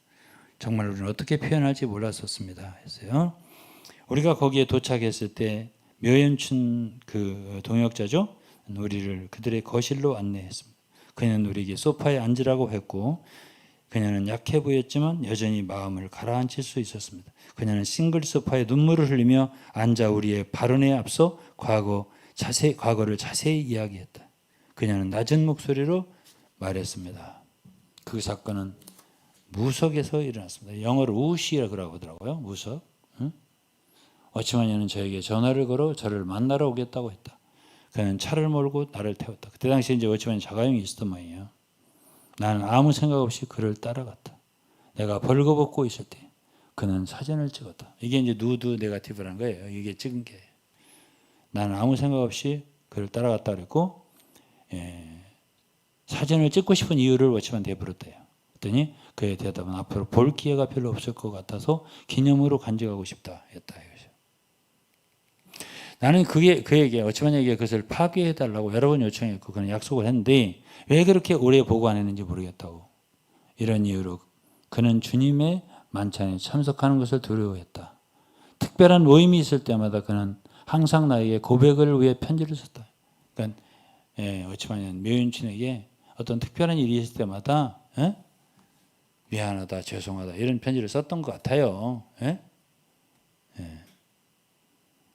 정말 우리는 어떻게 표현할지 몰랐었습니다. 했어요. 우리가 거기에 도착했을 때 묘연춘 그 동역자죠. 우리를 그들의 거실로 안내했습니다. 그녀는 우리에게 소파에 앉으라고 했고 그녀는 약해 보였지만 여전히 마음을 가라앉힐 수 있었습니다. 그녀는 싱글 소파에 눈물을 흘리며 앉아 우리의 발언에 앞서 과거를 자세히 이야기했다. 그녀는 낮은 목소리로 말했습니다. 그 사건은 무석에서 일어났습니다. 영어로 우시라고 하더라고요. 무석. 워치먼이는 저에게 전화를 걸어 저를 만나러 오겠다고 했다. 그는 차를 몰고 나를 태웠다. 그때 당시에 이제 워치먼이 자가용이 있었던 모양이에요. 나는 아무 생각 없이 그를 따라갔다. 내가 벌거벗고 있을 때 그는 사진을 찍었다. 이게 이제 누드 네거티브라는 거예요. 이게 찍은 게. 나는 아무 생각 없이 그를 따라갔다 그랬고 사진을 찍고 싶은 이유를 워치먼한테 물었대요. 그랬더니 그의 대답은 앞으로 볼 기회가 별로 없을 것 같아서 기념으로 간직하고 싶다 했다. 나는 그에게 워치먼에게 그것을 파괴해달라고 여러 번 요청했고 그는 약속을 했는데 왜 그렇게 오래 보고 안 했는지 모르겠다고. 이런 이유로 그는 주님의 만찬에 참석하는 것을 두려워했다. 특별한 모임이 있을 때마다 그는 항상 나에게 고백을 위해 편지를 썼다. 그러니까 워치먼은 묘윤춘에게 어떤 특별한 일이 있을 때마다 미안하다, 죄송하다 이런 편지를 썼던 것 같아요.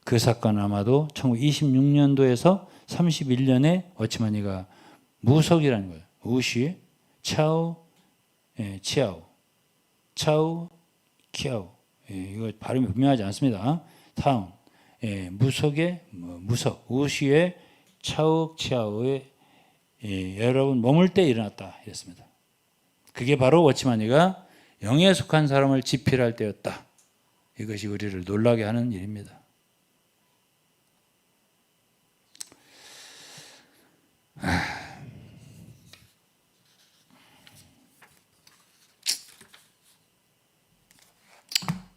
그 사건 아마도 1926년도에서 31년에 워치먼이가 무석이라는 거예요. 우시, 차오, 차오, 키아오. 이거 발음이 분명하지 않습니다. 타운, 무석의 무석, 우시의 차오, 치아오의 여러분 머물 때 일어났다 이랬습니다. 그게 바로 워치먼이가 영에 속한 사람을 집필할 때였다. 이것이 우리를 놀라게 하는 일입니다.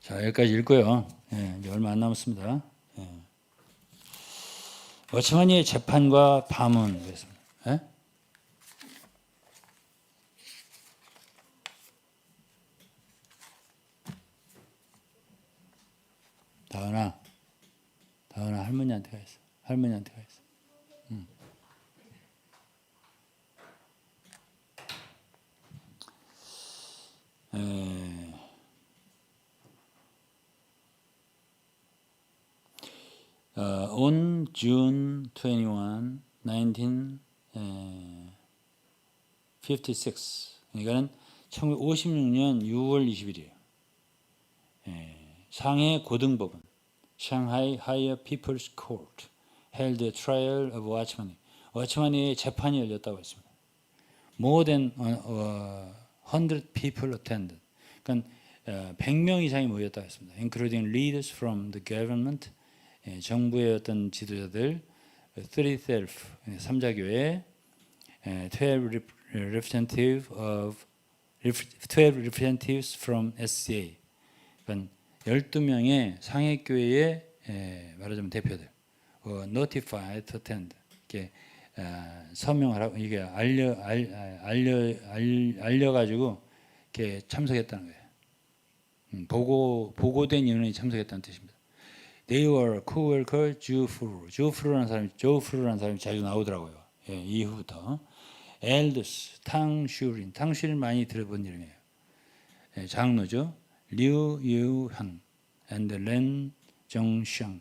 자, 여기까지 읽고요. 이제 얼마 안 남았습니다. 워치먼이의 재판과 밤은 그랬습니다. 다은아 할머니한테 가 있어. 할머니한테 가 있어. On June 21, 1956, 그러니까는 1956년 6월 20일이에요. 상해 고등법원 Shanghai Higher People's Court held a trial of Watchman. 워치만의 재판이 열렸다고 했습니다. More than 100 people attended. 그러니까 100명 이상이 모였다고 했습니다. Including leaders from the government, 정부의 어떤 지도자들, 33 삼자교회, 12 representatives from SCA. 그러니까 12명의 상해교회의 말하자면 대표들, notified to attend. 이렇게 서명하라고 이게 알려가지고 이렇게 참석했다는 거예요. 보고된 인원이 참석했다는 뜻입니다. They were co-worker 주프루라는 사람이 자주 나오더라고요. 이후부터 elders 탕슈린 많이 들어본 이름이에요. 장로죠. 류유한 and 렌 정샹.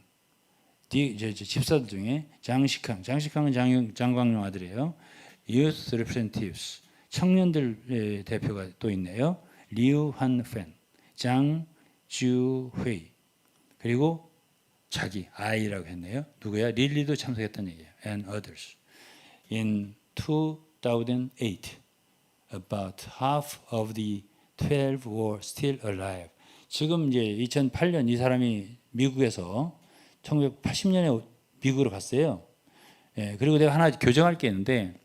집사들 중에 장식항은 장광용 아들이에요. Youth Representatives 청년들 대표가 또 있네요. 리우한팬, 장주회이 그리고 자기 아이라고 했네요. 누구야? 릴리도 참석했다는 얘기예요. And others. In 2008, about half of the 12 were still alive. 지금 이제 2008년 이 사람이 미국에서 1980년에 미국으로 갔어요. 그리고 내가 하나 교정할 게 있는데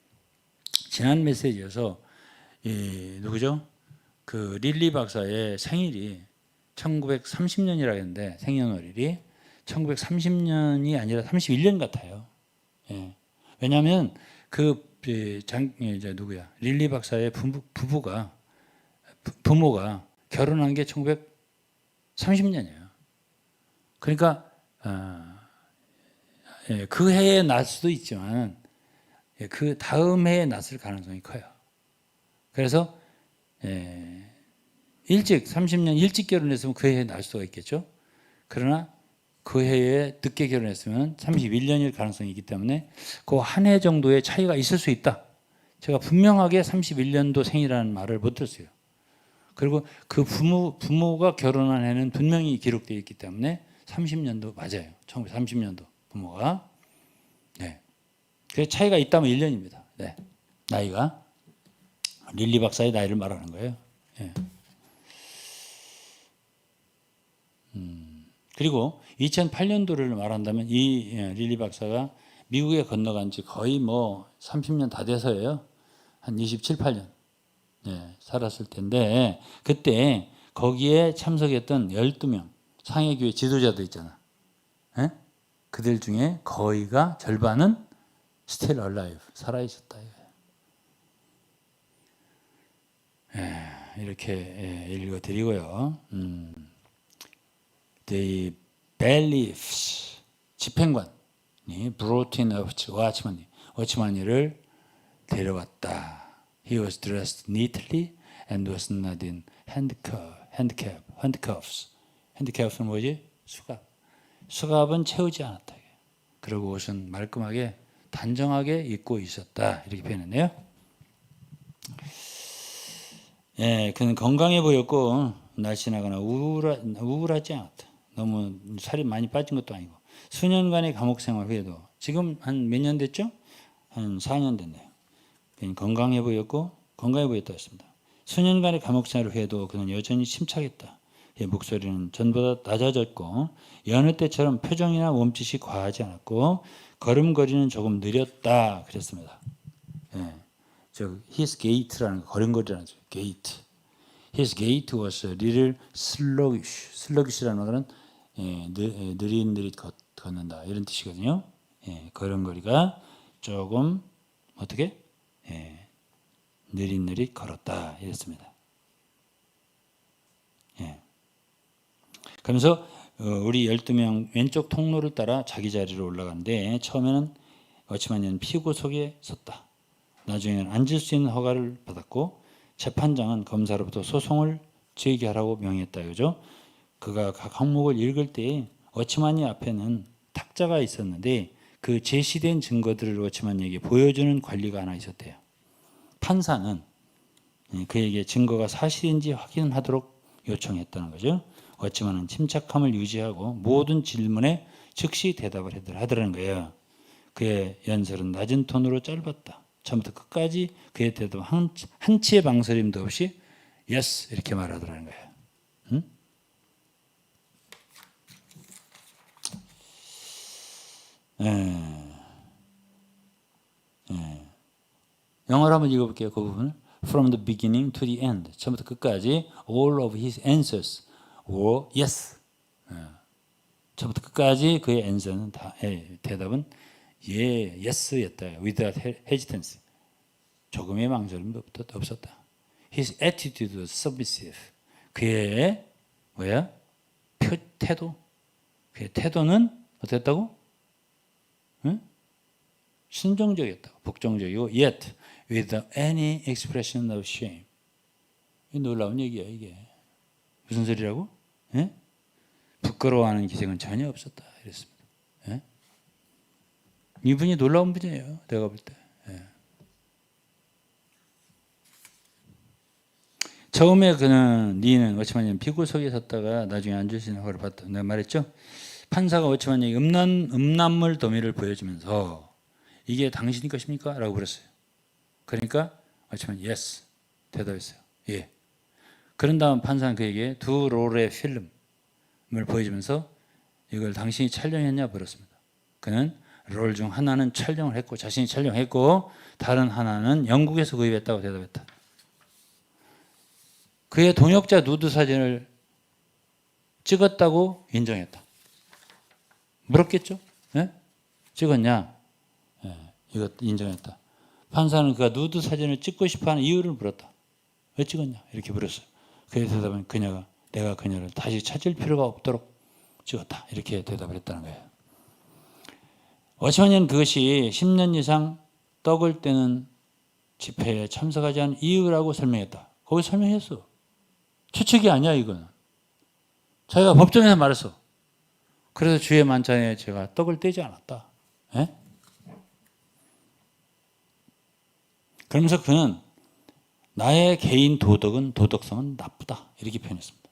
지난 메시지에서 누구죠? 그 릴리 박사의 생일이 1930년이라고 했는데 생년월일이 1930년이 아니라 31년 같아요. 왜냐하면 누구야? 릴리 박사의 부모가 결혼한 게 1930년이에요. 그러니까 그 해에 낳을 수도 있지만 그 다음 해에 낳을 가능성이 커요. 그래서 일찍 30년 일찍 결혼했으면 그 해에 낳을 수가 있겠죠. 그러나 그 해에 늦게 결혼했으면 31년일 가능성이 있기 때문에 그 한 해 정도의 차이가 있을 수 있다. 제가 분명하게 31년도 생이라는 말을 못 들었어요. 그리고 그 부모가 결혼한 해는 분명히 기록되어 있기 때문에 30년도 맞아요. 1930년도 부모가. 그 차이가 있다면 1년입니다. 나이가. 릴리 박사의 나이를 말하는 거예요. 그리고 2008년도를 말한다면 이 릴리 박사가 미국에 건너간 지 거의 30년 다 돼서예요. 한 27, 8년 살았을 텐데 그때 거기에 참석했던 12명 상해교회 지도자들 있잖아. 그들 중에 거의가 절반은 still alive, 살아있었다. 이렇게 읽어드리고요. The bailiffs, 집행관이 brought in a watchman, 워치만이를 데려왔다. He was dressed neatly and was not in handcuffs. handcuffs는 뭐지? 수갑은 채우지 않았다. 그리고 옷은 말끔하게 단정하게 입고 있었다. 이렇게 표현했네요. 그는 건강해 보였고 날씬하거나 우울하지 않았다. 너무 살이 많이 빠진 것도 아니고 수년간의 감옥 생활 후에도 지금 한 몇 년 됐죠? 한 4년 됐네요. 건강해 보였다 했습니다. 수년간의 감옥 생활 후에도 그는 여전히 침착했다. 목소리는 전보다 낮아졌고 여느 때처럼 표정이나 몸짓이 과하지 않았고 걸음걸이는 조금 느렸다 그랬습니다. his gait라는 거, 걸음걸이라는 거, gait. His gait was a little sluggish. sluggish라는 말은 느릿느릿 걷는다 이런 뜻이거든요. 걸음걸이가 조금 어떻게 느릿느릿 걸었다 이랬습니다. 그러면서 우리 12명 왼쪽 통로를 따라 자기 자리로 올라가는데 처음에는 워치만은 피고 속에 섰다. 나중에는 앉을 수 있는 허가를 받았고 재판장은 검사로부터 소송을 제기하라고 명했다. 그죠? 그가 각 항목을 읽을 때 워치만이 앞에는 탁자가 있었는데 그 제시된 증거들을 워치만에게 보여주는 관리가 하나 있었대요. 판사는 그에게 증거가 사실인지 확인하도록 요청했다는 거죠. 워치만은 침착함을 유지하고 모든 질문에 즉시 대답을 하더라는 거예요. 그의 연설은 낮은 톤으로 짧았다. 처음부터 끝까지 그의 대답 한치의 망설임도 없이 yes 이렇게 말하더라는 거예요. 응? 영어로 한번 읽어볼게요. 그 부분을. From the beginning to the end. 처음부터 끝까지 all of his answers were yes. 처음부터 끝까지 그의 answer는 다 대답은 yes였다. Without hesitance. 조금의 망설임도 없었다. His attitude was submissive. 그의 뭐야? 태도. 그의 태도는 어땠다고? 응? 순종적이었다. 복종적이고 yet without any expression of shame. 이 놀라운 얘기야 이게. 무슨 소리라고? 예? 부끄러워하는 기색은 전혀 없었다. 이랬습니다. 예? 이분이 놀라운 분이에요. 내가 볼 때. 예. 처음에 그는 니는 워치만이 피고 속에 섰다가 나중에 앉으신 허를 봤다. 내가 말했죠. 판사가 워치만에게 음란물 더미를 보여주면서 이게 당신이 것입니까? 라고 물었어요. 그러니까 워치만이 yes 대답했어요. 예. 그런 다음 판사는 그에게 두 롤의 필름을 보여주면서 이걸 당신이 촬영했냐 물었습니다. 그는 롤 중 하나는 촬영을 했고 자신이 촬영했고 다른 하나는 영국에서 구입했다고 대답했다. 그의 동역자 누드 사진을 찍었다고 인정했다. 물었겠죠? 예? 찍었냐? 예, 이것 인정했다. 판사는 그가 누드 사진을 찍고 싶어하는 이유를 물었다. 왜 찍었냐? 이렇게 물었어요. 그의 대답은 그녀가 내가 그녀를 다시 찾을 필요가 없도록 찍었다. 이렇게 대답을 했다는 거예요. 워치만은 그것이 10년 이상 떡을 떼는 집회에 참석하지 않은 이유라고 설명했다. 거기 설명했어. 추측이 아니야 이거는. 자기가 법정에서 말했어. 그래서 주의 만찬에 제가 떡을 떼지 않았다. 예? 그러면서 그는 나의 개인 도덕성은 나쁘다. 이렇게 표현했습니다.